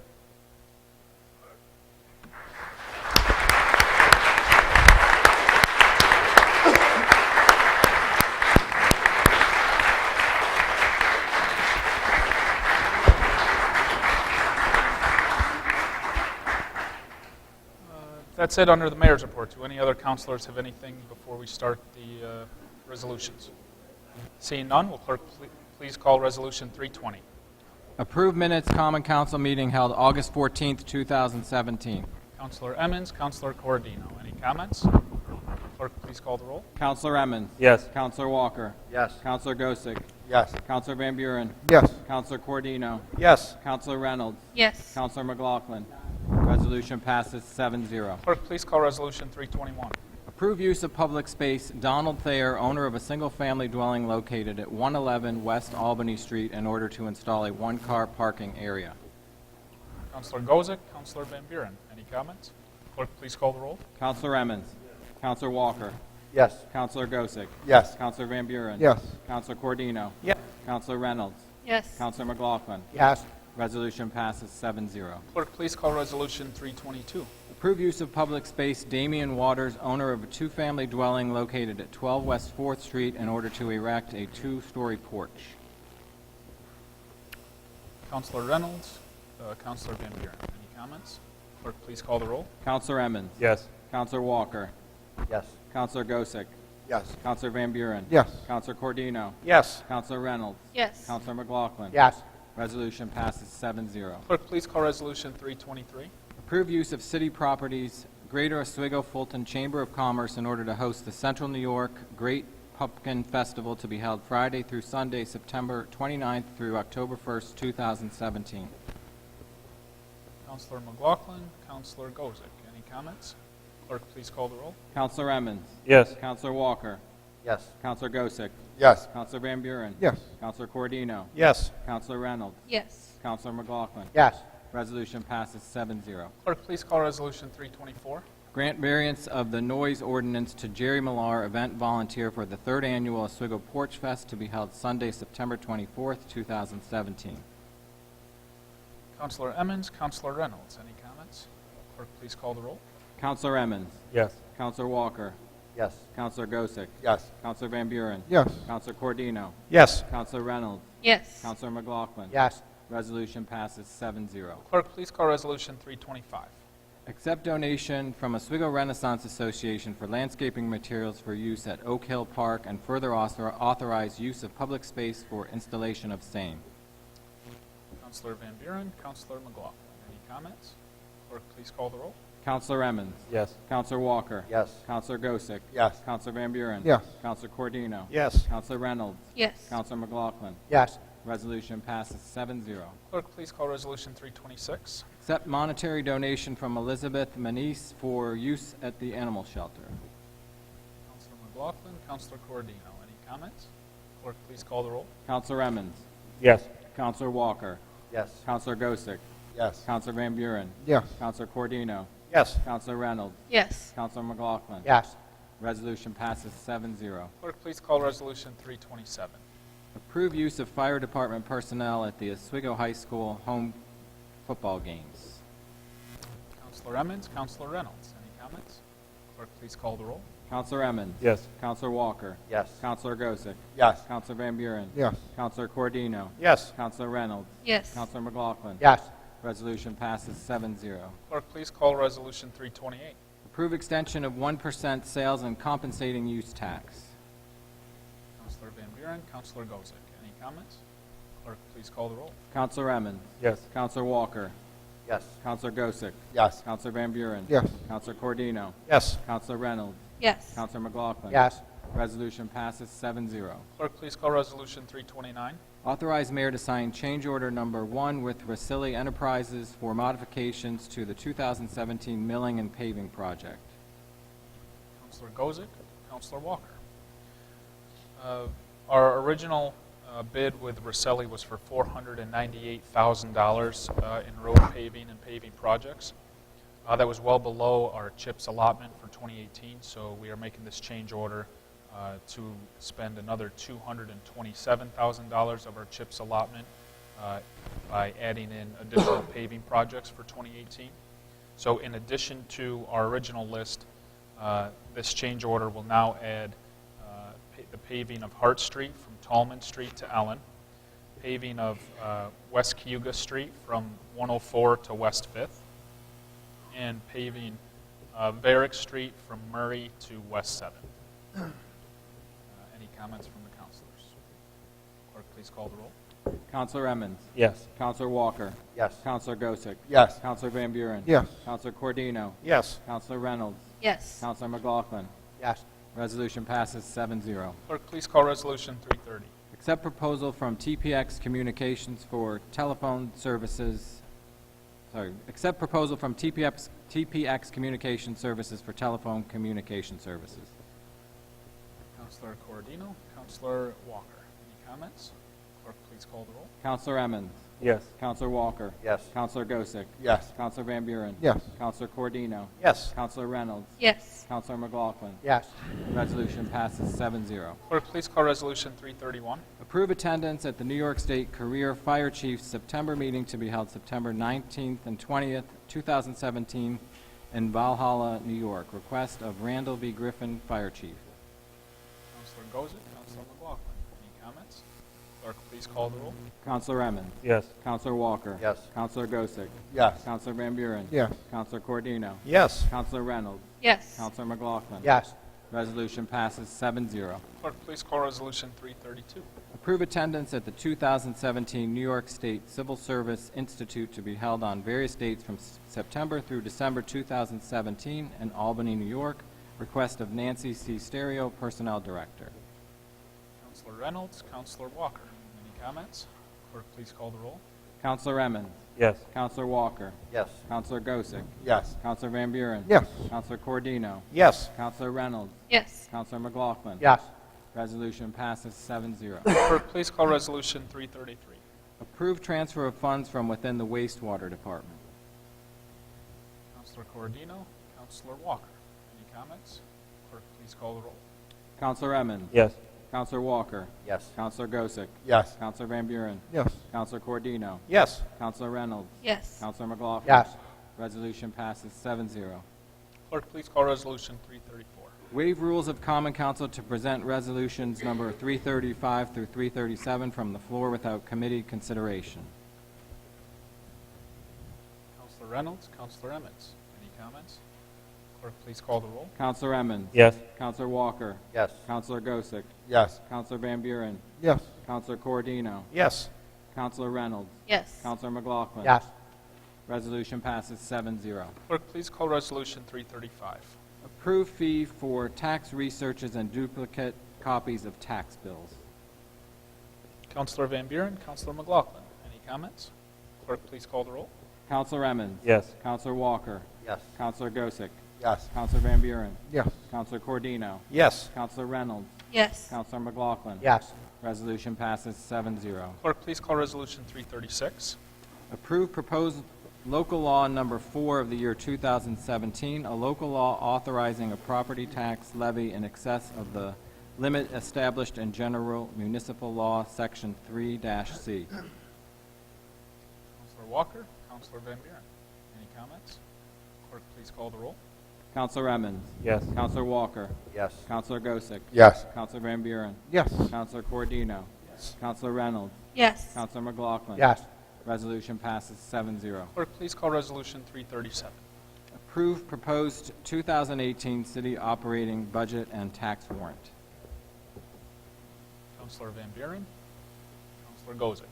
[SPEAKER 1] That's it under the mayor's report. Do any other counselors have anything before we start the resolutions? Seeing none, will clerk please call resolution 320.
[SPEAKER 2] Approve minutes, common council meeting held August 14th, 2017.
[SPEAKER 1] Counselor Emmons, Counselor Cordino. Any comments? Clerk, please call the roll.
[SPEAKER 2] Counselor Emmons.
[SPEAKER 3] Yes.
[SPEAKER 2] Counselor Walker.
[SPEAKER 3] Yes.
[SPEAKER 2] Counselor Gosick.
[SPEAKER 3] Yes.
[SPEAKER 2] Counselor Van Buren.
[SPEAKER 3] Yes.
[SPEAKER 2] Counselor Cordino.
[SPEAKER 3] Yes.
[SPEAKER 2] Counselor Reynolds.
[SPEAKER 9] Yes.
[SPEAKER 2] Counselor McLaughlin. Resolution passes 7-0.
[SPEAKER 1] Clerk, please call resolution 321.
[SPEAKER 2] Approve use of public space, Donald Thayer, owner of a single-family dwelling located at 111 West Albany Street, in order to install a one-car parking area.
[SPEAKER 1] Counselor Gozick, Counselor Van Buren. Any comments? Clerk, please call the roll.
[SPEAKER 2] Counselor Emmons. Counselor Walker.
[SPEAKER 3] Yes.
[SPEAKER 2] Counselor Gosick.
[SPEAKER 3] Yes.
[SPEAKER 2] Counselor Van Buren.
[SPEAKER 3] Yes.
[SPEAKER 2] Counselor Cordino.
[SPEAKER 3] Yes.
[SPEAKER 2] Counselor Reynolds.
[SPEAKER 9] Yes.
[SPEAKER 2] Counselor McLaughlin.
[SPEAKER 3] Yes.
[SPEAKER 2] Resolution passes 7-0.
[SPEAKER 1] Clerk, please call resolution 322.
[SPEAKER 2] Approve use of public space, Damian Waters, owner of a two-family dwelling located at 12 West 4th Street, in order to erect a two-story porch.
[SPEAKER 1] Counselor Reynolds, Counselor Van Buren. Any comments? Clerk, please call the roll.
[SPEAKER 2] Counselor Emmons.
[SPEAKER 3] Yes.
[SPEAKER 2] Counselor Walker.
[SPEAKER 3] Yes.
[SPEAKER 2] Counselor Gosick.
[SPEAKER 3] Yes.
[SPEAKER 2] Counselor Van Buren.
[SPEAKER 3] Yes.
[SPEAKER 2] Counselor Cordino.
[SPEAKER 3] Yes.
[SPEAKER 2] Counselor Reynolds.
[SPEAKER 9] Yes.
[SPEAKER 2] Counselor McLaughlin.
[SPEAKER 3] Yes.
[SPEAKER 2] Resolution passes 7-0.
[SPEAKER 1] Clerk, please call resolution 323.
[SPEAKER 2] Approve use of city properties, Greater Oswego Fulton Chamber of Commerce, in order to host the Central New York Great Pumpkin Festival, to be held Friday through Sunday, September 29th through October 1st, 2017.
[SPEAKER 1] Counselor McLaughlin, Counselor Gozick. Any comments? Clerk, please call the roll.
[SPEAKER 2] Counselor Emmons.
[SPEAKER 3] Yes.
[SPEAKER 2] Counselor Walker.
[SPEAKER 3] Yes.
[SPEAKER 2] Counselor Gosick.
[SPEAKER 3] Yes.
[SPEAKER 2] Counselor Van Buren.
[SPEAKER 3] Yes.
[SPEAKER 2] Counselor Cordino.
[SPEAKER 3] Yes.
[SPEAKER 2] Counselor Reynolds.
[SPEAKER 9] Yes.
[SPEAKER 2] Counselor McLaughlin.
[SPEAKER 3] Yes.
[SPEAKER 2] Resolution passes 7-0.
[SPEAKER 1] Clerk, please call resolution 324.
[SPEAKER 2] Grant variance of the noise ordinance to Jerry Millar, event volunteer for the third annual Oswego Porch Fest, to be held Sunday, September 24th, 2017.
[SPEAKER 1] Counselor Emmons, Counselor Reynolds. Any comments? Clerk, please call the roll.
[SPEAKER 2] Counselor Emmons.
[SPEAKER 3] Yes.
[SPEAKER 2] Counselor Walker.
[SPEAKER 3] Yes.
[SPEAKER 2] Counselor Gosick.
[SPEAKER 3] Yes.
[SPEAKER 2] Counselor Van Buren.
[SPEAKER 3] Yes.
[SPEAKER 2] Counselor Cordino.
[SPEAKER 3] Yes.
[SPEAKER 2] Counselor Reynolds.
[SPEAKER 9] Yes.
[SPEAKER 2] Counselor McLaughlin.
[SPEAKER 3] Yes.
[SPEAKER 2] Resolution passes 7-0.
[SPEAKER 1] Clerk, please call resolution 325.
[SPEAKER 2] Accept donation from Oswego Renaissance Association for landscaping materials for use at Oak Hill Park, and further authorize use of public space for installation of same.
[SPEAKER 1] Counselor Van Buren, Counselor McLaughlin. Any comments? Clerk, please call the roll.
[SPEAKER 2] Counselor Emmons.
[SPEAKER 3] Yes.
[SPEAKER 2] Counselor Walker.
[SPEAKER 3] Yes.
[SPEAKER 2] Counselor Gosick.
[SPEAKER 3] Yes.
[SPEAKER 2] Counselor Van Buren.
[SPEAKER 3] Yes.
[SPEAKER 2] Counselor Cordino.
[SPEAKER 3] Yes.
[SPEAKER 2] Counselor Reynolds.
[SPEAKER 9] Yes.
[SPEAKER 2] Counselor McLaughlin.
[SPEAKER 3] Yes.
[SPEAKER 2] Resolution passes 7-0.
[SPEAKER 1] Clerk, please call resolution 326.
[SPEAKER 2] Accept monetary donation from Elizabeth Manise for use at the animal shelter.
[SPEAKER 1] Counselor McLaughlin, Counselor Cordino. Any comments? Clerk, please call the roll.
[SPEAKER 2] Counselor Emmons.
[SPEAKER 3] Yes.
[SPEAKER 2] Counselor Walker.
[SPEAKER 12] Yes.
[SPEAKER 2] Counselor Gosick.
[SPEAKER 12] Yes.
[SPEAKER 2] Counselor Van Buren.
[SPEAKER 3] Yes.
[SPEAKER 2] Counselor Cordino.
[SPEAKER 3] Yes.
[SPEAKER 2] Counselor Reynolds.
[SPEAKER 4] Yes.
[SPEAKER 2] Counselor McLaughlin.
[SPEAKER 3] Yes.
[SPEAKER 2] Resolution passes 7-0.
[SPEAKER 1] Clerk, please call Resolution 327.
[SPEAKER 2] Approve use of fire department personnel at the Oswego High School home football games.
[SPEAKER 1] Counselor Emmons, Counselor Reynolds, any comments? Clerk, please call the roll.
[SPEAKER 2] Counselor Emmons.
[SPEAKER 3] Yes.
[SPEAKER 2] Counselor Walker.
[SPEAKER 12] Yes.
[SPEAKER 2] Counselor Gosick.
[SPEAKER 3] Yes.
[SPEAKER 2] Counselor Van Buren.
[SPEAKER 3] Yes.
[SPEAKER 2] Counselor Cordino.
[SPEAKER 3] Yes.
[SPEAKER 2] Counselor Reynolds.
[SPEAKER 4] Yes.
[SPEAKER 2] Counselor McLaughlin.
[SPEAKER 3] Yes.
[SPEAKER 2] Resolution passes 7-0.
[SPEAKER 1] Clerk, please call Resolution 328.
[SPEAKER 2] Approve extension of 1% sales and compensating use tax.
[SPEAKER 1] Counselor Van Buren, Counselor Gosick, any comments? Clerk, please call the roll.
[SPEAKER 2] Counselor Emmons.
[SPEAKER 3] Yes.
[SPEAKER 2] Counselor Walker.
[SPEAKER 12] Yes.
[SPEAKER 2] Counselor Gosick.
[SPEAKER 3] Yes.
[SPEAKER 2] Counselor Van Buren.
[SPEAKER 3] Yes.
[SPEAKER 2] Counselor Cordino.
[SPEAKER 3] Yes.
[SPEAKER 2] Counselor Reynolds.
[SPEAKER 4] Yes.
[SPEAKER 2] Counselor McLaughlin.
[SPEAKER 3] Yes.
[SPEAKER 2] Resolution passes 7-0.
[SPEAKER 1] Clerk, please call Resolution 329.
[SPEAKER 2] Authorize mayor to sign change order number 1 with Rasili Enterprises for modifications to the 2017 milling and paving project.
[SPEAKER 1] Counselor Gosick, Counselor Walker. Our original bid with Rosselli was for $498,000 in road paving and paving projects. That was well below our CHIPS allotment for 2018, so we are making this change order to spend another $227,000 of our CHIPS allotment by adding in additional paving projects for 2018. So in addition to our original list, this change order will now add the paving of Hart Street from Tallman Street to Allen, paving of West Cayuga Street from 104 to West 5th, and paving Varick Street from Murray to West 7th. Any comments from the counselors? Clerk, please call the roll.
[SPEAKER 2] Counselor Emmons.
[SPEAKER 3] Yes.
[SPEAKER 2] Counselor Walker.
[SPEAKER 12] Yes.
[SPEAKER 2] Counselor Gosick.
[SPEAKER 3] Yes.
[SPEAKER 2] Counselor Van Buren.
[SPEAKER 3] Yes.
[SPEAKER 2] Counselor Cordino.
[SPEAKER 3] Yes.
[SPEAKER 2] Counselor Reynolds.
[SPEAKER 4] Yes.
[SPEAKER 2] Counselor McLaughlin.
[SPEAKER 3] Yes.
[SPEAKER 2] Resolution passes 7-0.
[SPEAKER 1] Clerk, please call Resolution 330.
[SPEAKER 2] Accept proposal from TPX Communications for telephone services. Accept proposal from TPX Communication Services for telephone communication services.
[SPEAKER 1] Counselor Cordino, Counselor Walker. Any comments? Clerk, please call the roll.
[SPEAKER 2] Counselor Emmons.
[SPEAKER 3] Yes.
[SPEAKER 2] Counselor Walker.
[SPEAKER 12] Yes.
[SPEAKER 2] Counselor Gosick.
[SPEAKER 3] Yes.
[SPEAKER 2] Counselor Van Buren.
[SPEAKER 3] Yes.
[SPEAKER 2] Counselor Cordino.
[SPEAKER 3] Yes.
[SPEAKER 2] Counselor Reynolds.
[SPEAKER 4] Yes.
[SPEAKER 2] Counselor McLaughlin.
[SPEAKER 3] Yes.
[SPEAKER 2] Resolution passes 7-0.
[SPEAKER 1] Clerk, please call Resolution 331.
[SPEAKER 2] Approve attendance at the New York State Career Fire Chiefs September meeting to be held September 19th and 20th, 2017 in Valhalla, New York. Request of Randall B. Griffin, Fire Chief.
[SPEAKER 1] Counselor Gosick, Counselor McLaughlin. Any comments? Clerk, please call the roll.
[SPEAKER 2] Counselor Emmons.
[SPEAKER 3] Yes.
[SPEAKER 2] Counselor Walker.
[SPEAKER 12] Yes.
[SPEAKER 2] Counselor Gosick.
[SPEAKER 3] Yes.
[SPEAKER 2] Counselor Van Buren.
[SPEAKER 3] Yes.
[SPEAKER 2] Counselor Cordino.
[SPEAKER 3] Yes.
[SPEAKER 2] Counselor Reynolds.
[SPEAKER 4] Yes.
[SPEAKER 2] Counselor McLaughlin.
[SPEAKER 3] Yes.
[SPEAKER 2] Resolution passes 7-0.
[SPEAKER 1] Clerk, please call Resolution 332.
[SPEAKER 2] Approve attendance at the 2017 New York State Civil Service Institute to be held on various dates from September through December 2017 in Albany, New York. Request of Nancy C. Stereo, Personnel Director.
[SPEAKER 1] Counselor Reynolds, Counselor Walker. Any comments? Clerk, please call the roll.
[SPEAKER 2] Counselor Emmons.
[SPEAKER 3] Yes.
[SPEAKER 2] Counselor Walker.
[SPEAKER 12] Yes.
[SPEAKER 2] Counselor Gosick.
[SPEAKER 3] Yes.
[SPEAKER 2] Counselor Van Buren.
[SPEAKER 3] Yes.
[SPEAKER 2] Counselor Cordino.
[SPEAKER 3] Yes.
[SPEAKER 2] Counselor Reynolds.
[SPEAKER 4] Yes.
[SPEAKER 2] Counselor McLaughlin.
[SPEAKER 3] Yes.
[SPEAKER 2] Resolution passes 7-0.
[SPEAKER 1] Clerk, please call Resolution 333.
[SPEAKER 2] Approve transfer of funds from within the wastewater department.
[SPEAKER 1] Counselor Cordino, Counselor Walker. Any comments? Clerk, please call the roll.
[SPEAKER 2] Counselor Emmons.
[SPEAKER 3] Yes.
[SPEAKER 2] Counselor Walker.
[SPEAKER 12] Yes.
[SPEAKER 2] Counselor Gosick.
[SPEAKER 3] Yes.
[SPEAKER 2] Counselor Van Buren.
[SPEAKER 3] Yes.
[SPEAKER 2] Counselor Cordino.
[SPEAKER 3] Yes.
[SPEAKER 2] Counselor Reynolds.
[SPEAKER 4] Yes.
[SPEAKER 2] Counselor McLaughlin.
[SPEAKER 3] Yes.
[SPEAKER 2] Resolution passes 7-0.
[SPEAKER 1] Clerk, please call Resolution 334.
[SPEAKER 2] Waive rules of common council to present resolutions number 335 through 337 from the floor without committee consideration.
[SPEAKER 1] Counselor Reynolds, Counselor Emmons. Any comments? Clerk, please call the roll.
[SPEAKER 2] Counselor Emmons.
[SPEAKER 3] Yes.
[SPEAKER 2] Counselor Walker.
[SPEAKER 12] Yes.
[SPEAKER 2] Counselor Gosick.
[SPEAKER 3] Yes.
[SPEAKER 2] Counselor Van Buren.
[SPEAKER 3] Yes.
[SPEAKER 2] Counselor Cordino.
[SPEAKER 3] Yes.
[SPEAKER 2] Counselor Reynolds.
[SPEAKER 4] Yes.
[SPEAKER 2] Counselor McLaughlin.
[SPEAKER 3] Yes.
[SPEAKER 2] Resolution passes 7-0.
[SPEAKER 1] Clerk, please call Resolution 335.
[SPEAKER 2] Approve fee for tax researches and duplicate copies of tax bills.
[SPEAKER 1] Counselor Van Buren, Counselor McLaughlin. Any comments? Clerk, please call the roll.
[SPEAKER 2] Counselor Emmons.
[SPEAKER 3] Yes.
[SPEAKER 2] Counselor Walker.
[SPEAKER 12] Yes.
[SPEAKER 2] Counselor Gosick.
[SPEAKER 3] Yes.
[SPEAKER 2] Counselor Van Buren.
[SPEAKER 3] Yes.
[SPEAKER 2] Counselor Cordino.
[SPEAKER 3] Yes.
[SPEAKER 2] Counselor Reynolds.
[SPEAKER 5] Yes.
[SPEAKER 2] Counselor McLaughlin.
[SPEAKER 3] Yes.
[SPEAKER 2] Resolution passes 7-0.
[SPEAKER 1] Clerk, please call Resolution 336.
[SPEAKER 2] Approve proposed local law number 4 of the year 2017, a local law authorizing a property tax levy in excess of the limit established in General Municipal Law, Section 3-C.
[SPEAKER 1] Counselor Walker, Counselor Van Buren. Any comments? Clerk, please call the roll.
[SPEAKER 2] Counselor Emmons.
[SPEAKER 3] Yes.
[SPEAKER 2] Counselor Walker.
[SPEAKER 3] Yes.
[SPEAKER 2] Counselor Gosick.
[SPEAKER 3] Yes.
[SPEAKER 2] Counselor Van Buren.
[SPEAKER 3] Yes.
[SPEAKER 2] Counselor Cordino.
[SPEAKER 1] Yes.
[SPEAKER 2] Counselor Reynolds.
[SPEAKER 5] Yes.
[SPEAKER 2] Counselor McLaughlin.
[SPEAKER 3] Yes.
[SPEAKER 2] Resolution passes 7-0.
[SPEAKER 1] Clerk, please call Resolution 337.
[SPEAKER 2] Approve proposed 2018 city operating budget and tax warrant.
[SPEAKER 1] Counselor Van Buren, Counselor Gosick.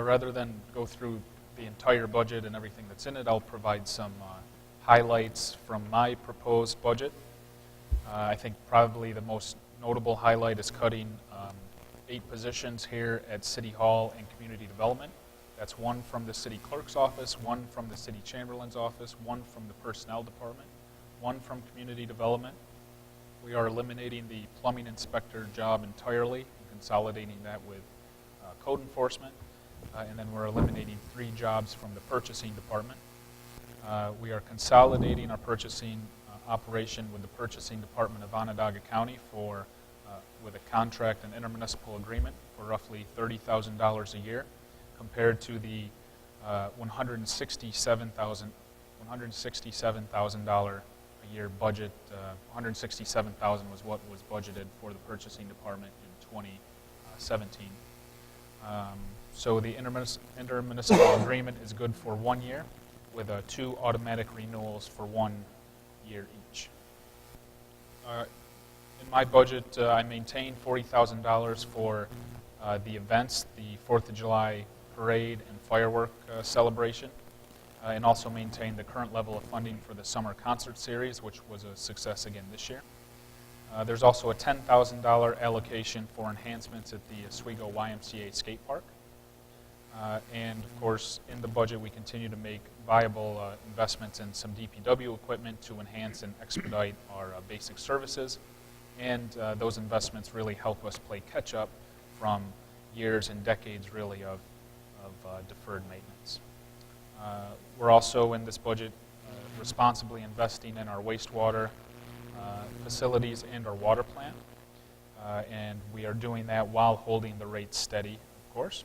[SPEAKER 1] Rather than go through the entire budget and everything that's in it, I'll provide some highlights from my proposed budget. I think probably the most notable highlight is cutting 8 positions here at City Hall and Community Development. That's 1 from the City Clerk's office, 1 from the City Chamberlain's office, 1 from the Personnel Department, 1 from Community Development. We are eliminating the plumbing inspector job entirely and consolidating that with code enforcement. And then we're eliminating 3 jobs from the Purchasing Department. We are consolidating our purchasing operation with the Purchasing Department of Onondaga County with a contract and intermunicipal agreement for roughly $30,000 a year, compared to the $167,000 a year budget. $167,000 was what was budgeted for the Purchasing Department in 2017. So the intermunicipal agreement is good for 1 year, with 2 automatic renewals for 1 year each. In my budget, I maintained $40,000 for the events, the 4th of July parade and firework celebration, and also maintained the current level of funding for the summer concert series, which was a success again this year. There's also a $10,000 allocation for enhancements at the Oswego YMCA skate park. And of course, in the budget, we continue to make viable investments in some DPW equipment to enhance and expedite our basic services. And those investments really help us play catch up from years and decades, really, of deferred maintenance. We're also in this budget responsibly investing in our wastewater facilities and our water plant. And we are doing that while holding the rates steady, of course.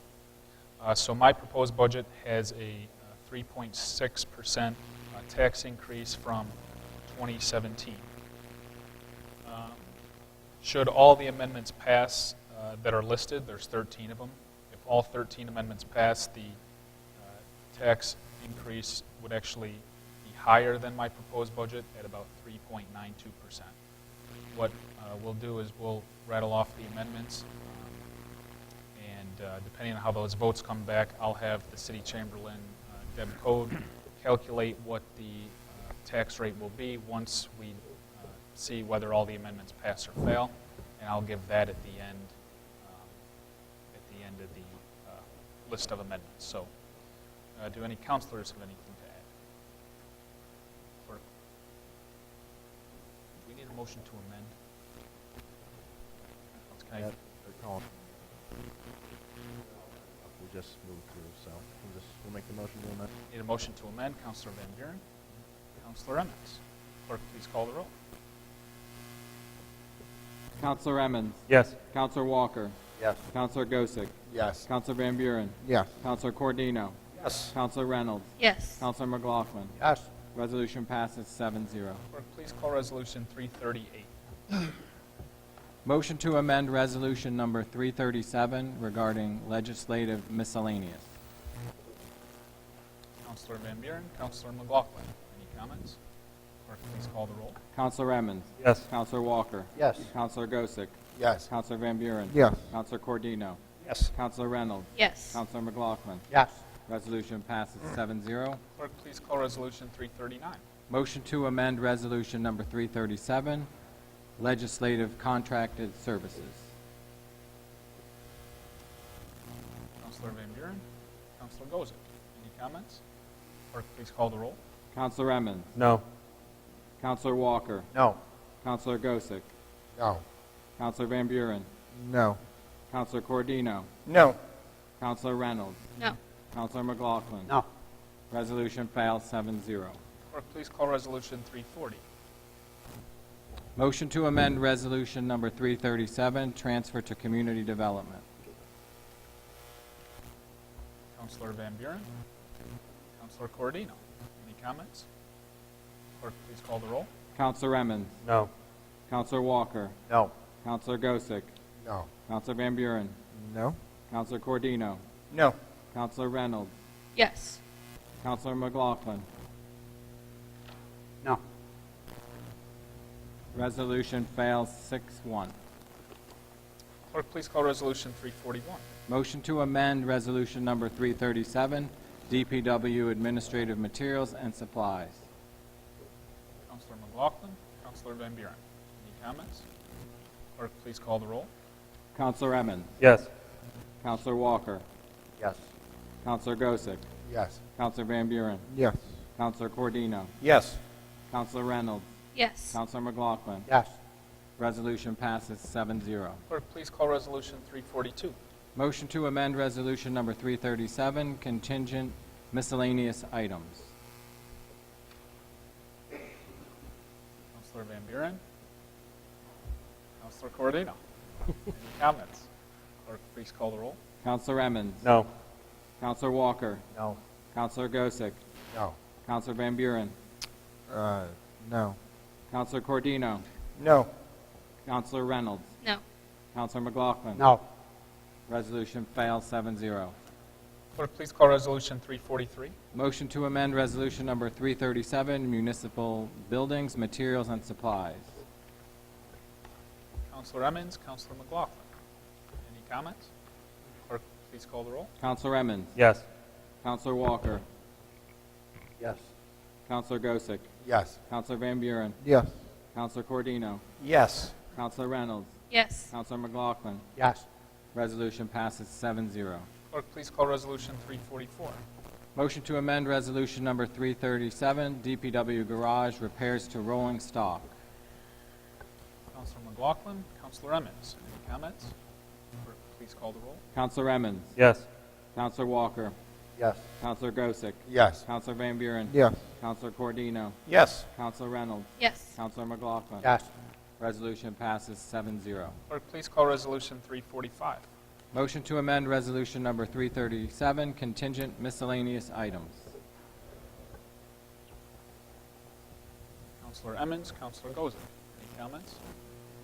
[SPEAKER 1] So my proposed budget has a 3.6% tax increase from 2017. Should all the amendments pass that are listed, there's 13 of them, if all 13 amendments pass, the tax increase would actually be higher than my proposed budget at about 3.92%. What we'll do is we'll rattle off the amendments, and depending on how those votes come back, I'll have the City Chamberlain, Deb Code, calculate what the tax rate will be once we see whether all the amendments pass or fail, and I'll give that at the end of the list of amendments. So, do any counselors have anything to add? Clerk? Do we need a motion to amend? Can I-
[SPEAKER 13] We'll just move through, so we'll make the motion to amend.
[SPEAKER 1] Need a motion to amend. Counselor Van Buren, Counselor Emmons. Clerk, please call the roll.
[SPEAKER 2] Counselor Emmons.
[SPEAKER 3] Yes.
[SPEAKER 2] Counselor Walker.
[SPEAKER 3] Yes.
[SPEAKER 2] Counselor Gosick.
[SPEAKER 3] Yes.
[SPEAKER 2] Counselor Van Buren.
[SPEAKER 3] Yes.
[SPEAKER 2] Counselor Cordino.
[SPEAKER 3] Yes.
[SPEAKER 2] Counselor Reynolds.
[SPEAKER 5] Yes.
[SPEAKER 2] Counselor McLaughlin.
[SPEAKER 3] Yes.
[SPEAKER 2] Resolution passes 7-0.
[SPEAKER 1] Clerk, please call Resolution 338.
[SPEAKER 2] Motion to amend Resolution Number 337 regarding legislative miscellaneous.
[SPEAKER 1] Counselor Van Buren, Counselor McLaughlin. Any comments? Clerk, please call the roll.
[SPEAKER 2] Counselor Emmons.
[SPEAKER 3] Yes.
[SPEAKER 2] Counselor Walker.
[SPEAKER 3] Yes.
[SPEAKER 2] Counselor Gosick.
[SPEAKER 3] Yes.
[SPEAKER 2] Counselor Van Buren.
[SPEAKER 3] Yes.
[SPEAKER 2] Counselor Cordino.
[SPEAKER 3] Yes.
[SPEAKER 2] Counselor Reynolds.
[SPEAKER 5] Yes.
[SPEAKER 2] Counselor McLaughlin.
[SPEAKER 3] Yes.
[SPEAKER 2] Resolution passes 7-0.
[SPEAKER 1] Clerk, please call Resolution 339.
[SPEAKER 2] Motion to amend Resolution Number 337, legislative contracted services.
[SPEAKER 1] Counselor Van Buren, Counselor Gosick. Any comments? Clerk, please call the roll.
[SPEAKER 2] Counselor Emmons.
[SPEAKER 3] No.
[SPEAKER 2] Counselor Walker.
[SPEAKER 3] No.
[SPEAKER 2] Counselor Gosick.
[SPEAKER 3] No.
[SPEAKER 2] Counselor Van Buren,
[SPEAKER 3] No.
[SPEAKER 2] Counselor Cordino,
[SPEAKER 3] No.
[SPEAKER 2] Counselor Reynolds,
[SPEAKER 5] No.
[SPEAKER 2] Counselor McLaughlin.
[SPEAKER 3] No.
[SPEAKER 2] Resolution fails 7-0.
[SPEAKER 1] Clerk, please call Resolution 340.
[SPEAKER 2] Motion to amend Resolution Number 337, transfer to Community Development.
[SPEAKER 1] Counselor Van Buren, Counselor Cordino. Any comments? Clerk, please call the roll.
[SPEAKER 2] Counselor Emmons,
[SPEAKER 3] No.
[SPEAKER 2] Counselor Walker,
[SPEAKER 3] No.
[SPEAKER 2] Counselor Gosick,
[SPEAKER 3] No.
[SPEAKER 2] Counselor Van Buren,
[SPEAKER 3] No.
[SPEAKER 2] Counselor Cordino,
[SPEAKER 3] No.
[SPEAKER 2] Counselor Reynolds,
[SPEAKER 5] Yes.
[SPEAKER 2] Counselor McLaughlin.
[SPEAKER 3] No.
[SPEAKER 2] Resolution fails 6-1.
[SPEAKER 1] Clerk, please call Resolution 341.
[SPEAKER 2] Motion to amend Resolution Number 337, DPW Administrative Materials and Supplies.
[SPEAKER 1] Counselor McLaughlin, Counselor Van Buren. Any comments? Clerk, please call the roll.
[SPEAKER 2] Counselor Emmons,
[SPEAKER 3] Yes.
[SPEAKER 2] Counselor Walker,
[SPEAKER 3] Yes.
[SPEAKER 2] Counselor Gosick,
[SPEAKER 3] Yes.
[SPEAKER 2] Counselor Van Buren,
[SPEAKER 3] Yes.
[SPEAKER 2] Counselor Cordino,
[SPEAKER 3] Yes.
[SPEAKER 2] Counselor Reynolds,
[SPEAKER 5] Yes.
[SPEAKER 2] Counselor McLaughlin.
[SPEAKER 3] Yes.
[SPEAKER 2] Resolution passes 7-0.
[SPEAKER 1] Clerk, please call Resolution 342.
[SPEAKER 2] Motion to amend Resolution Number 337, contingent miscellaneous items.
[SPEAKER 1] Counselor Van Buren, Counselor Cordino. Any comments? Clerk, please call the roll.
[SPEAKER 2] Counselor Emmons,
[SPEAKER 3] No.
[SPEAKER 2] Counselor Walker,
[SPEAKER 3] No.
[SPEAKER 2] Counselor Gosick,
[SPEAKER 3] No.
[SPEAKER 2] Counselor Van Buren,
[SPEAKER 3] No.
[SPEAKER 2] Counselor Cordino,
[SPEAKER 3] No.
[SPEAKER 2] Counselor Reynolds,
[SPEAKER 5] No.
[SPEAKER 2] Counselor McLaughlin.
[SPEAKER 3] No.
[SPEAKER 2] Resolution fails 7-0.
[SPEAKER 1] Clerk, please call Resolution 343.
[SPEAKER 2] Motion to amend Resolution Number 337, municipal buildings, materials, and supplies.
[SPEAKER 1] Counselor Emmons, Counselor McLaughlin. Any comments? Clerk, please call the roll.
[SPEAKER 2] Counselor Emmons,
[SPEAKER 3] Yes.
[SPEAKER 2] Counselor Walker,
[SPEAKER 3] Yes.
[SPEAKER 2] Counselor Gosick,
[SPEAKER 3] Yes.
[SPEAKER 2] Counselor Van Buren,
[SPEAKER 3] Yes.
[SPEAKER 2] Counselor Cordino,
[SPEAKER 3] Yes.
[SPEAKER 2] Counselor Reynolds,
[SPEAKER 5] Yes.
[SPEAKER 2] Counselor McLaughlin.
[SPEAKER 3] Yes.
[SPEAKER 2] Resolution passes 7-0.
[SPEAKER 1] Clerk, please call Resolution 344.
[SPEAKER 2] Motion to amend Resolution Number 337, DPW garage repairs to rolling stock.
[SPEAKER 1] Counselor McLaughlin, Counselor Emmons. Any comments? Clerk, please call the roll.
[SPEAKER 2] Counselor Emmons,
[SPEAKER 3] Yes.
[SPEAKER 2] Counselor Walker,
[SPEAKER 3] Yes.
[SPEAKER 2] Counselor Gosick,
[SPEAKER 3] Yes.
[SPEAKER 2] Counselor Van Buren,
[SPEAKER 3] Yes.
[SPEAKER 2] Counselor Cordino,
[SPEAKER 3] Yes.
[SPEAKER 2] Counselor Reynolds,
[SPEAKER 5] Yes.
[SPEAKER 2] Counselor McLaughlin.
[SPEAKER 3] Yes.
[SPEAKER 2] Resolution passes 7-0.
[SPEAKER 1] Clerk, please call Resolution 345.
[SPEAKER 2] Motion to amend Resolution Number 337, contingent miscellaneous items.
[SPEAKER 1] Counselor Emmons, Counselor Goza. Any comments?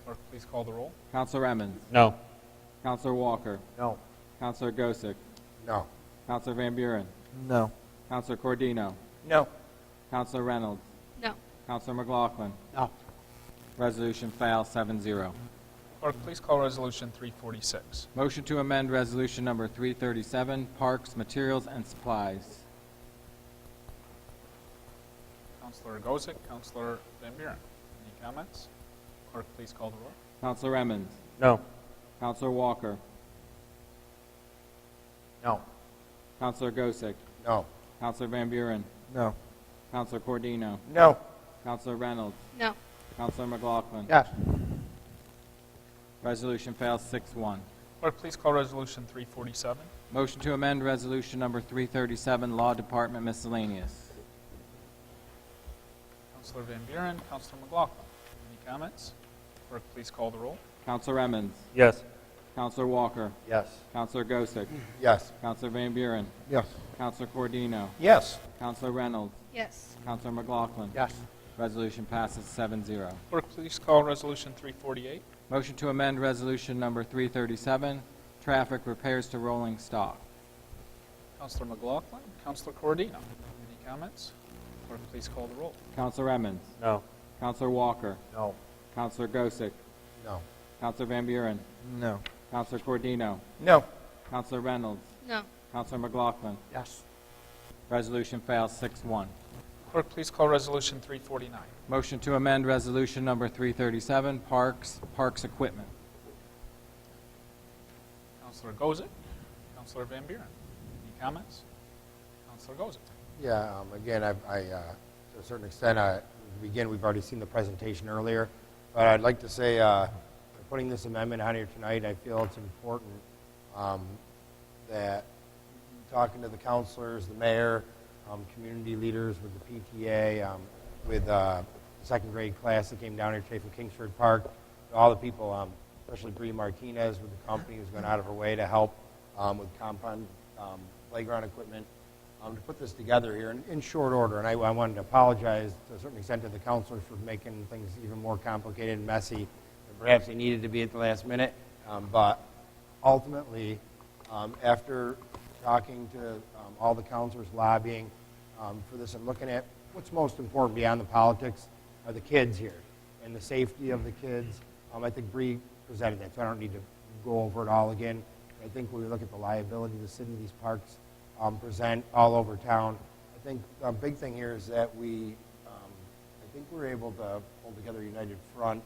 [SPEAKER 1] Clerk, please call the roll.
[SPEAKER 2] Counselor Emmons,
[SPEAKER 3] No.
[SPEAKER 2] Counselor Walker,
[SPEAKER 3] No.
[SPEAKER 2] Counselor Gosick,
[SPEAKER 3] No.
[SPEAKER 2] Counselor Van Buren,
[SPEAKER 3] No.
[SPEAKER 2] Counselor Cordino,
[SPEAKER 3] No.
[SPEAKER 2] Counselor Reynolds,
[SPEAKER 5] No.
[SPEAKER 2] Counselor McLaughlin.
[SPEAKER 3] No.
[SPEAKER 2] Resolution fails 7-0.
[SPEAKER 1] Clerk, please call Resolution 346.
[SPEAKER 2] Motion to amend Resolution Number 337, parks, materials, and supplies.
[SPEAKER 1] Counselor Gozick, Counselor Van Buren. Any comments? Clerk, please call the roll.
[SPEAKER 2] Counselor Emmons,
[SPEAKER 3] No.
[SPEAKER 2] Counselor Walker,
[SPEAKER 3] No.
[SPEAKER 2] Counselor Gosick,
[SPEAKER 3] No.
[SPEAKER 2] Counselor Van Buren,
[SPEAKER 3] No.
[SPEAKER 2] Counselor Cordino,
[SPEAKER 3] No.
[SPEAKER 2] Counselor Reynolds,
[SPEAKER 5] No.
[SPEAKER 2] Counselor McLaughlin.
[SPEAKER 3] Yes.
[SPEAKER 2] Resolution fails 6-1.
[SPEAKER 1] Clerk, please call Resolution 347.
[SPEAKER 2] Motion to amend Resolution Number 337, Law Department miscellaneous.
[SPEAKER 1] Counselor Van Buren, Counselor McLaughlin. Any comments? Clerk, please call the roll.
[SPEAKER 2] Counselor Emmons,
[SPEAKER 3] Yes.
[SPEAKER 2] Counselor Walker,
[SPEAKER 3] Yes.
[SPEAKER 2] Counselor Gosick,
[SPEAKER 3] Yes.
[SPEAKER 2] Counselor Van Buren,
[SPEAKER 3] Yes.
[SPEAKER 2] Counselor Cordino,
[SPEAKER 3] Yes.
[SPEAKER 2] Counselor Reynolds,
[SPEAKER 5] Yes.
[SPEAKER 2] Counselor McLaughlin.
[SPEAKER 3] Yes.
[SPEAKER 2] Resolution passes 7-0.
[SPEAKER 1] Clerk, please call Resolution 348.
[SPEAKER 2] Motion to amend Resolution Number 337, traffic repairs to rolling stock.
[SPEAKER 1] Counselor McLaughlin, Counselor Cordino. Any comments? Clerk, please call the roll.
[SPEAKER 2] Counselor Emmons,
[SPEAKER 3] No.
[SPEAKER 2] Counselor Walker,
[SPEAKER 3] No.
[SPEAKER 2] Counselor Gosick,
[SPEAKER 3] No.
[SPEAKER 2] Counselor Van Buren,
[SPEAKER 3] No.
[SPEAKER 2] Counselor Cordino,
[SPEAKER 3] No.
[SPEAKER 2] Counselor Reynolds,
[SPEAKER 5] No.
[SPEAKER 2] Counselor McLaughlin.
[SPEAKER 3] Yes.
[SPEAKER 2] Resolution fails 6-1.
[SPEAKER 1] Clerk, please call Resolution 349.
[SPEAKER 2] Motion to amend Resolution Number 337, parks equipment.
[SPEAKER 1] Counselor Gozick, Counselor Van Buren. Any comments? Counselor Gozick.
[SPEAKER 14] Yeah, again, to a certain extent, we've already seen the presentation earlier, but I'd like to say, putting this amendment on here tonight. I feel it's important that talking to the counselors, the mayor, community leaders with the PTA, with the second grade class that came down here today from Kingsford Park, all the people, especially Bree Martinez with the company who's gone out of her way to help with compound playground equipment, to put this together here in short order. And I wanted to apologize to a certain extent to the counselors for making things even more complicated and messy, and perhaps they needed to be at the last minute. But ultimately, after talking to all the counselors, lobbying for this and looking at what's most important beyond the politics are the kids here and the safety of the kids. I think Bree presented that, so I don't need to go over it all again. I think when we look at the liability the city, these parks present all over town, I think the big thing here is that I think we're able to pull together a united front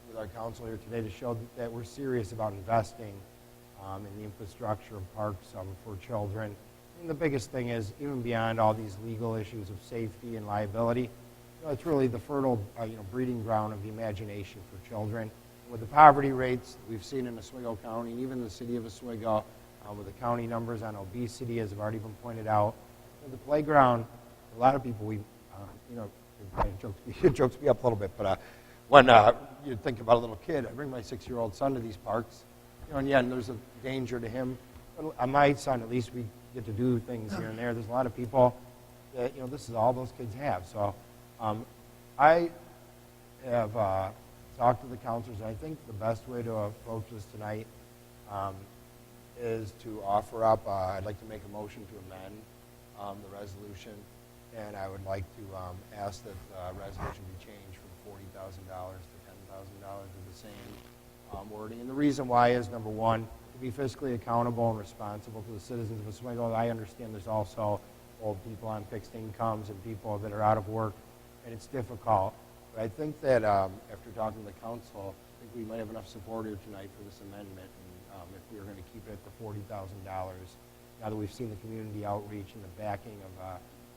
[SPEAKER 14] with our council here today to show that we're serious about investing in the infrastructure of parks for children. And the biggest thing is, even beyond all these legal issues of safety and liability, it's really the fertile breeding ground of the imagination for children. With the poverty rates that we've seen in Oswego County, and even the city of Oswego, with the county numbers on obesity, as have already been pointed out, the playground, a lot of people, it jokes me up a little bit, but when you think about a little kid, I bring my 6-year-old son to these parks, and yeah, and there's a danger to him. But on my son, at least we get to do things here and there. There's a lot of people that, this is all those kids have. So I have talked to the counselors, and I think the best way to approach this tonight is to offer up, I'd like to make a motion to amend the resolution, and I would like to ask that the resolution be changed from $40,000 to $10,000 with the same wording. And the reason why is, number one, to be fiscally accountable and responsible to the citizens of Oswego. I understand there's also old people on fixed incomes and people that are out of work, and it's difficult. But I think that after talking to the council, I think we might have enough support here tonight for this amendment. And if we were going to keep it at the $40,000, now that we've seen the community outreach and the backing of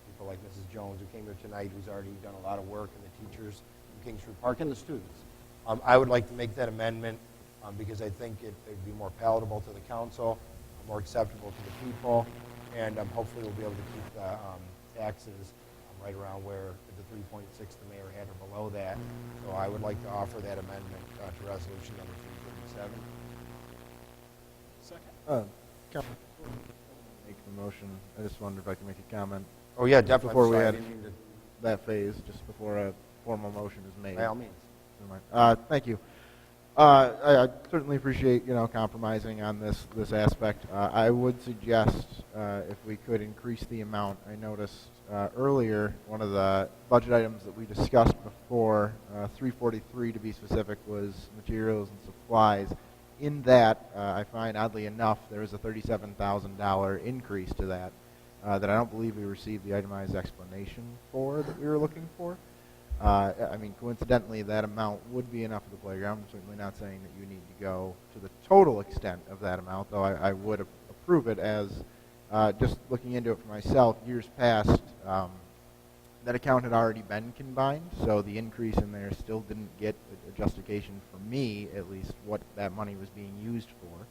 [SPEAKER 14] people like Mrs. Jones, who came here tonight, who's already done a lot of work, and the teachers in Kingsford Park and the students, I would like to make that amendment because I think it would be more palatable to the council, more acceptable to the people, and hopefully we'll be able to keep the taxes right around where the 3.6 the mayor had or below that. So I would like to offer that amendment to resolution number 337.
[SPEAKER 1] Second.
[SPEAKER 3] Make the motion. I just wondered if I could make a comment.
[SPEAKER 14] Oh, yeah, definitely.
[SPEAKER 3] Before we
[SPEAKER 14] Sorry, I
[SPEAKER 3] had
[SPEAKER 14] didn't mean to-
[SPEAKER 3] that phase, just before a formal motion is made.
[SPEAKER 14] By all means.
[SPEAKER 3] Never mind. Thank you. I certainly appreciate, compromising on this aspect. I would suggest if we could increase the amount. I noticed earlier one of the budget items that we discussed before, 343 to be specific, was materials and supplies. In that, I find, oddly enough, there is a $37,000 increase to that that I don't believe we received the itemized explanation for that we were looking for. I mean, coincidentally, that amount would be enough for the playground. I'm certainly not saying that you need to go to the total extent of that amount, though I would approve it as, just looking into it for myself, years past, that account had already been combined, so the increase in there still didn't get a justification for me, at least, what that money was being used for.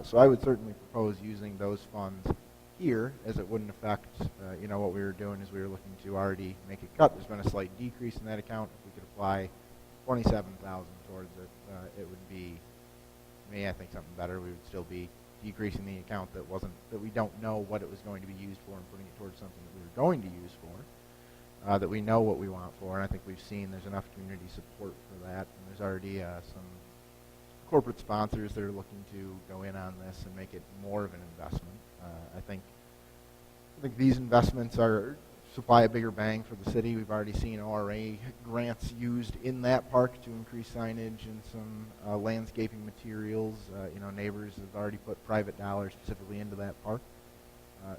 [SPEAKER 3] So I would certainly propose using those funds here, as it wouldn't affect, what we were doing is we were looking to already make a cut. There's been a slight decrease in that account. If we could apply $27,000 towards it, it would be, to me, I think something better. We would still be decreasing the account that we don't know what it was going to be used for and putting it towards something that we were going to use for, that we know what we want for. And I think we've seen there's enough community support for that. And there's already some corporate sponsors that are looking to go in on this and make it more of an investment. I think these investments supply a bigger bang for the city. We've already seen ORA grants used in that park to increase signage and some landscaping materials. Neighbors have already put private dollars specifically into that park.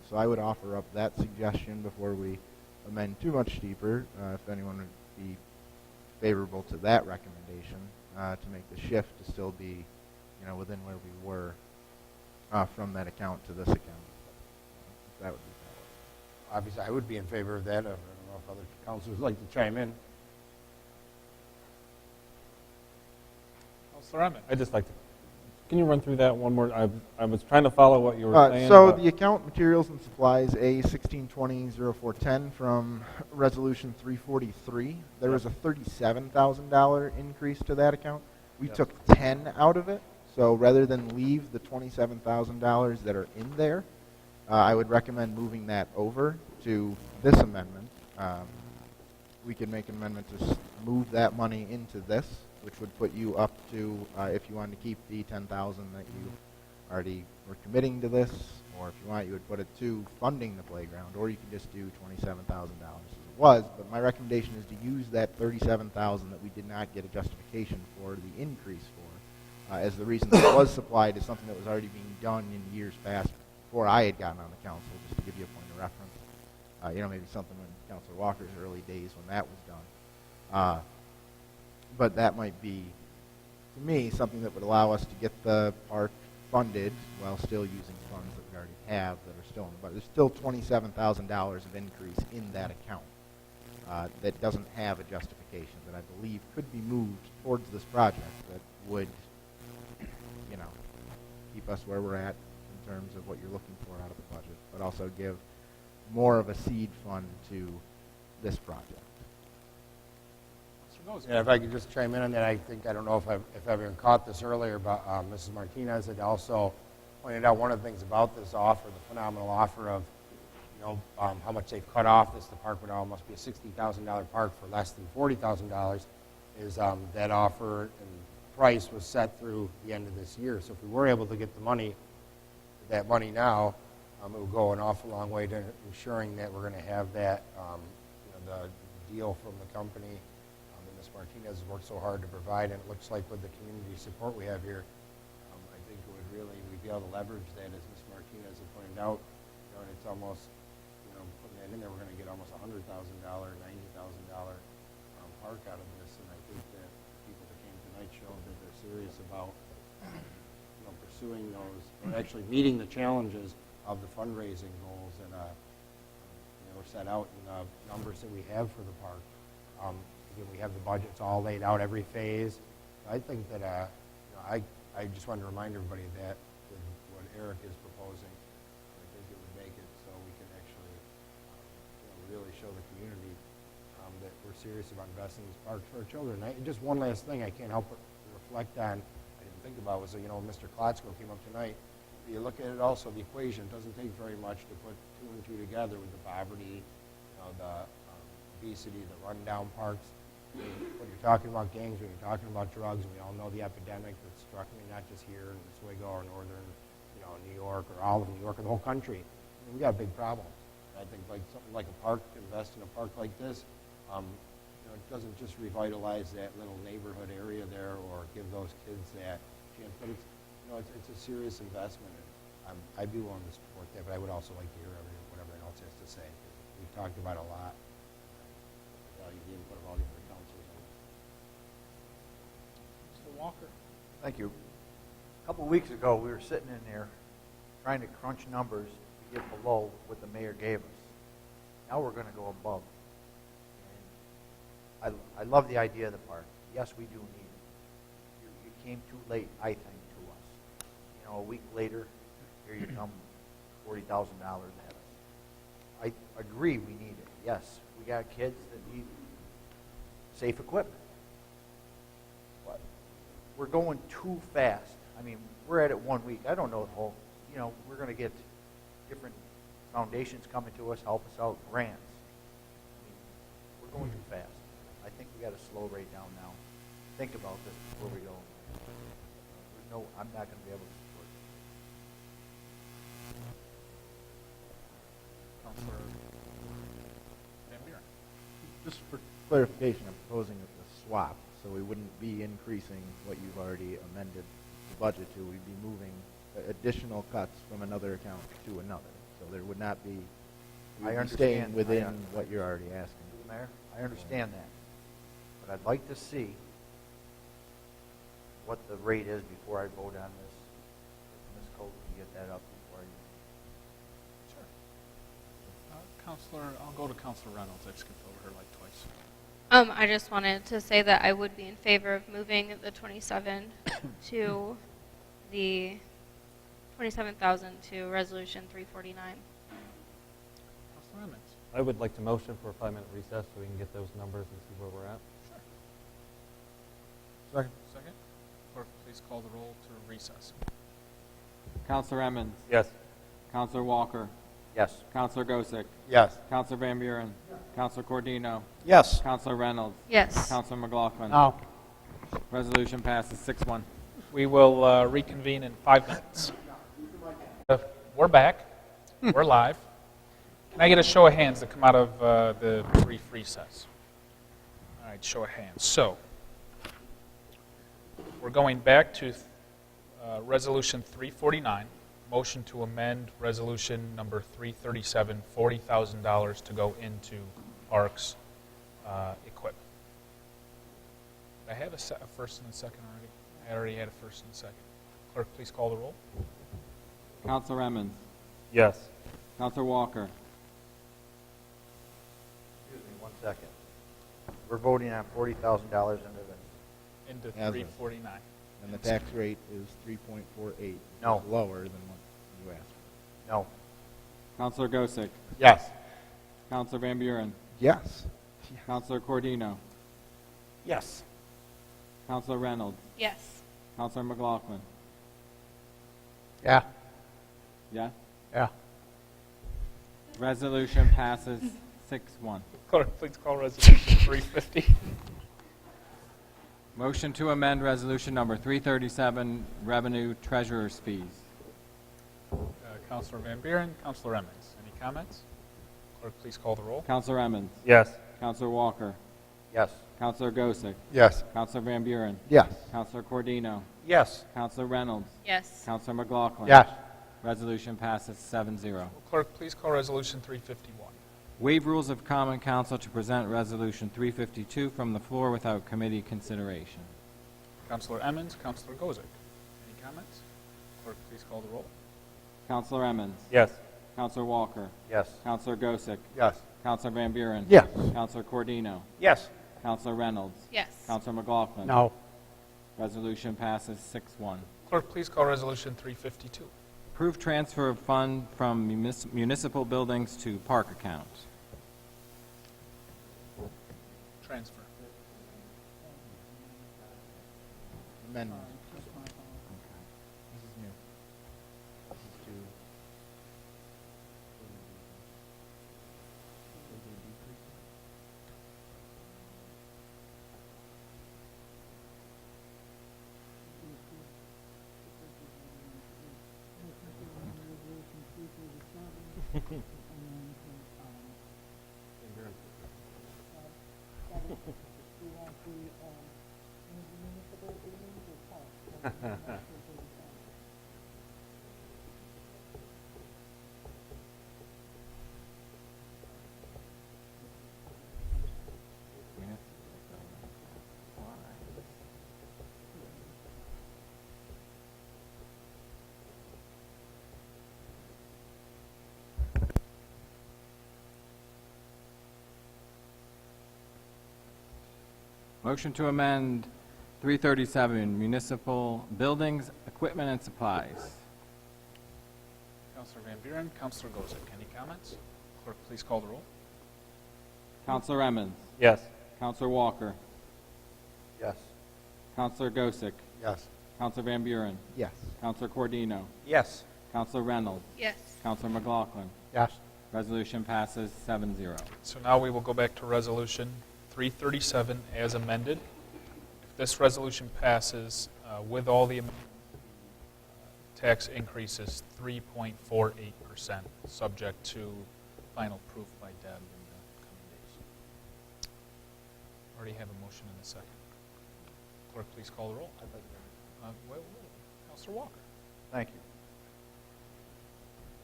[SPEAKER 3] So I would offer up that suggestion before we amend too much steeper, if anyone would be favorable to that recommendation, to make the shift to still be, within where we were from that account to this account. That would be valid.
[SPEAKER 14] Obviously, I would be in favor of that. I don't know if other councilors would like to chime in.
[SPEAKER 1] Counselor Emmett.
[SPEAKER 15] I'd just like to, can you run through that one more? I was trying to follow what you were saying.
[SPEAKER 3] So
[SPEAKER 15] but-
[SPEAKER 3] the account materials and supplies A1620-0410 from Resolution 343, there was a $37,000 increase to that account. We took 10 out of it, so rather than leave the $27,000 that are in there, I would recommend moving that over to this amendment. We can make an amendment to move that money into this, which would put you up to, if you wanted to keep the 10,000 that you already were committing to this, or if you want, you would put it to funding the playground, or you could just do $27,000 as it was. But my recommendation is to use that $37,000 that we did not get a justification for the increase for, as the reason that it was supplied is something that was already being done in years past before I had gotten on the council, just to give you a point of reference. Maybe something in Councilor Walker's early days when that was done. But that might be, to me, something that would allow us to get the park funded while still using funds that we already have that are still in the budget. There's still $27,000 of increase in that account that doesn't have a justification that I believe could be moved towards this project that would, keep us where we're at in terms of what you're looking for out of the budget, but also give more of a seed fund to this project.
[SPEAKER 14] Yeah, if I could just chime in on that, I don't know if everyone caught this earlier, but Mrs. Martinez had also pointed out one of the things about this offer, the phenomenal offer of, how much they've cut off this. The park would almost be a $60,000 park for less than $40,000. Is that offer and price was set through the end of this year. So if we were able to get that money now, it would go an awful long way to ensuring that we're going to have that, the deal from the company that Ms. Martinez has worked so hard to provide. And it looks like with the community support we have here, I think it would really, we'd be able to leverage that, as Ms. Martinez had pointed out. And it's almost, putting that in there, we're going to get almost $100,000, $90,000 park out of this. And I think that people that came tonight showed that they're serious about pursuing those, or actually meeting the challenges of the fundraising goals that were set out in the numbers that we have for the park. Again, we have the budgets all laid out, every phase. I think that I just wanted to remind everybody that with what Eric is proposing, I think it would make it so we can actually really show the community that we're serious about investing in these parks for our children. Just one last thing I can't help but reflect on, I didn't think about, was Mr. Klotzko came up tonight. You look at it also, the equation, it doesn't take very much to put two and two together with the poverty, the obesity, the rundown parks. When you're talking about gangs, when you're talking about drugs, we all know the epidemic that struck me, not just here in Oswego or northern, New York, or all of New York, or the whole country. We got a big problem. I think something like a park, invest in a park like this, it doesn't just revitalize that little neighborhood area there or give those kids that chance, but it's a serious investment. And I'd be willing to support that, but I would also like to hear what everyone else has to say. We've talked about it a lot. I value the input of all the other councils.
[SPEAKER 1] Mr. Walker.
[SPEAKER 16] Thank you. A couple of weeks ago, we were sitting in there trying to crunch numbers to get below what the mayor gave us. Now we're going to go above. And I love the idea of the park. Yes, we do need it. You came too late, I think, to us. A week later, here you come, $40,000 ahead of us. I agree we need it. Yes, we got kids that need safe equipment. But we're going too fast. I mean, we're at it 1 week. I don't know the whole, we're going to get different foundations coming to us, help us out, grants. I mean, we're going too fast. I think we got to slow right down now. Think about this before we go. I'm not going to be able to support it.
[SPEAKER 1] Councilor Van Buren.
[SPEAKER 3] Just for clarification, I'm proposing a swap, so we wouldn't be increasing what you've already amended the budget to. We'd be moving additional cuts from another account to another. So there would not be, we'd be staying within what you're already asking.
[SPEAKER 16] Mayor, I understand that. But I'd like to see what the rate is before I vote on this. If Ms. Cole can get that up before I.
[SPEAKER 1] Sure. Counselor, I'll go to Counselor Reynolds. I skipped over her like twice.
[SPEAKER 17] I just wanted to say that I would be in favor of moving the 27 to the 27,000 to Resolution 349.
[SPEAKER 1] Councilor Emmons.
[SPEAKER 15] I would like to motion for a 5-minute recess so we can get those numbers and see where we're at.
[SPEAKER 3] Second.
[SPEAKER 1] Second. Clerk, please call the roll to recess.
[SPEAKER 2] Counselor Emmons.
[SPEAKER 15] Yes.
[SPEAKER 2] Counselor Walker.
[SPEAKER 16] Yes.
[SPEAKER 2] Counselor Gosick.
[SPEAKER 14] Yes.
[SPEAKER 2] Counselor Van Buren. Counselor Cordino.
[SPEAKER 14] Yes.
[SPEAKER 2] Counselor Reynolds.
[SPEAKER 17] Yes.
[SPEAKER 2] Counselor McLaughlin.
[SPEAKER 14] No.
[SPEAKER 2] Resolution passes 6-1.
[SPEAKER 1] We will reconvene in 5 minutes. We're back. We're live. Can I get a show of hands to come out of the brief recess? All right, show of hands. So, we're going back to Resolution 349, motion to amend Resolution number 337, $40,000 to go into parks equipment. Did I have a first and a second already? I already had a first and a second. Clerk, please call the roll.
[SPEAKER 2] Counselor Emmons.
[SPEAKER 15] Yes.
[SPEAKER 2] Counselor Walker.
[SPEAKER 16] Excuse me 1 second. We're voting on $40,000
[SPEAKER 1] Into
[SPEAKER 3] As
[SPEAKER 1] 349.
[SPEAKER 3] And the tax rate is 3.48.
[SPEAKER 16] No.
[SPEAKER 3] Which is lower than what you asked.
[SPEAKER 16] No.
[SPEAKER 2] Counselor Gosick.
[SPEAKER 14] Yes.
[SPEAKER 2] Counselor Van Buren.
[SPEAKER 3] Yes.
[SPEAKER 2] Counselor Cordino.
[SPEAKER 14] Yes.
[SPEAKER 2] Counselor Reynolds.
[SPEAKER 17] Yes.
[SPEAKER 2] Counselor McLaughlin.
[SPEAKER 14] Yeah.
[SPEAKER 2] Yeah?
[SPEAKER 14] Yeah.
[SPEAKER 2] Resolution passes 6-1.
[SPEAKER 1] Clerk, please call Resolution 350.
[SPEAKER 2] Motion to amend Resolution number 337, Revenue Treasurer's Fees.
[SPEAKER 1] Counselor Van Buren, Counselor Emmons. Any comments? Clerk, please call the roll.
[SPEAKER 2] Counselor Emmons.
[SPEAKER 15] Yes.
[SPEAKER 2] Counselor Walker.
[SPEAKER 16] Yes.
[SPEAKER 2] Counselor Gosick.
[SPEAKER 14] Yes.
[SPEAKER 2] Counselor Van Buren.
[SPEAKER 3] Yes.
[SPEAKER 2] Counselor Cordino.
[SPEAKER 14] Yes.
[SPEAKER 2] Counselor Reynolds.
[SPEAKER 17] Yes.
[SPEAKER 2] Counselor McLaughlin.
[SPEAKER 14] Yes.
[SPEAKER 2] Resolution passes 7-0.
[SPEAKER 1] Clerk, please call Resolution 351.
[SPEAKER 2] Waive rules of common council to present Resolution 352 from the floor without committee consideration.
[SPEAKER 1] Counselor Emmons, Counselor Gozick. Any comments? Clerk, please call the roll.
[SPEAKER 2] Counselor Emmons.
[SPEAKER 15] Yes.
[SPEAKER 2] Counselor Walker.
[SPEAKER 16] Yes.
[SPEAKER 2] Counselor Gosick.
[SPEAKER 14] Yes.
[SPEAKER 2] Counselor Van Buren.
[SPEAKER 3] Yes.
[SPEAKER 2] Counselor Cordino.
[SPEAKER 14] Yes.
[SPEAKER 2] Counselor Reynolds.
[SPEAKER 17] Yes.
[SPEAKER 2] Counselor McLaughlin.
[SPEAKER 14] No.
[SPEAKER 2] Resolution passes 6-1.
[SPEAKER 1] Clerk, please call Resolution 352.
[SPEAKER 2] Approve transfer of fund from municipal buildings to park account.
[SPEAKER 1] Transfer.
[SPEAKER 3] Amendment. Okay. This is new. This is to...
[SPEAKER 2] Motion to amend 337, municipal buildings, equipment, and supplies.
[SPEAKER 1] Counselor Van Buren, Counselor Gozick. Any comments? Clerk, please call the roll.
[SPEAKER 2] Counselor Emmons.
[SPEAKER 15] Yes.
[SPEAKER 2] Counselor Walker.
[SPEAKER 16] Yes.
[SPEAKER 2] Counselor Gosick.
[SPEAKER 14] Yes.
[SPEAKER 2] Counselor Van Buren.
[SPEAKER 3] Yes.
[SPEAKER 2] Counselor Cordino.
[SPEAKER 14] Yes.
[SPEAKER 2] Counselor Reynolds.
[SPEAKER 17] Yes.
[SPEAKER 2] Counselor McLaughlin.
[SPEAKER 14] Yes.
[SPEAKER 2] Resolution passes 7-0.
[SPEAKER 1] So now we will go back to Resolution 337 as amended. If this resolution passes with all the tax increases, 3.48%, subject to final proof by Deb in the coming days. Already have a motion in a second. Clerk, please call the roll. Counselor Walker.
[SPEAKER 16] Thank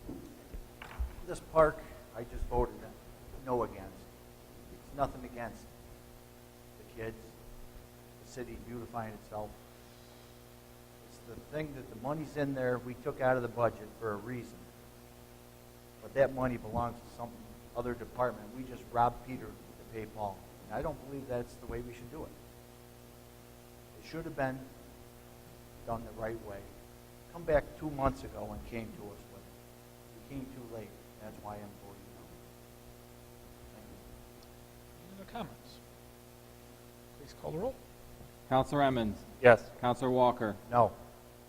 [SPEAKER 16] you. This park, I just voted no against. It's nothing against the kids, the city beautifying itself. It's the thing that the money's in there, we took out of the budget for a reason. But that money belongs to some other department. We just robbed Peter to pay Paul. And I don't believe that's the way we should do it. It should have been done the right way. Come back 2 months ago and came to us with it. You came too late. That's why I'm voting no. Thank you.
[SPEAKER 1] Any other comments? Please call the roll.
[SPEAKER 2] Counselor Emmons.
[SPEAKER 15] Yes.
[SPEAKER 2] Counselor Walker.
[SPEAKER 16] No.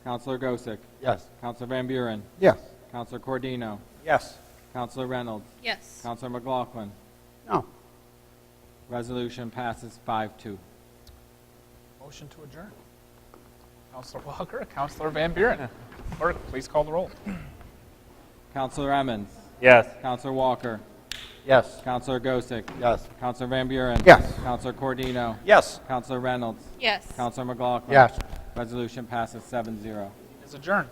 [SPEAKER 2] Counselor Gosick.
[SPEAKER 14] Yes.
[SPEAKER 2] Counselor Van Buren.
[SPEAKER 3] Yes.
[SPEAKER 2] Counselor Cordino.
[SPEAKER 14] Yes.
[SPEAKER 2] Counselor Reynolds.
[SPEAKER 17] Yes.
[SPEAKER 2] Counselor McLaughlin.
[SPEAKER 14] No.
[SPEAKER 2] Resolution passes 5-2.
[SPEAKER 1] Motion to adjourn. Counselor Walker, Counselor Van Buren. Clerk, please call the roll.
[SPEAKER 2] Counselor Emmons.
[SPEAKER 15] Yes.
[SPEAKER 2] Counselor Walker.
[SPEAKER 14] Yes.
[SPEAKER 2] Counselor Gosick.
[SPEAKER 14] Yes.
[SPEAKER 2] Counselor Van Buren.
[SPEAKER 3] Yes.
[SPEAKER 2] Counselor Cordino.
[SPEAKER 14] Yes.
[SPEAKER 2] Counselor Reynolds.
[SPEAKER 17] Yes.
[SPEAKER 2] Counselor McLaughlin.
[SPEAKER 14] Yes.
[SPEAKER 2] Resolution passes 7-0.
[SPEAKER 1] Is adjourned.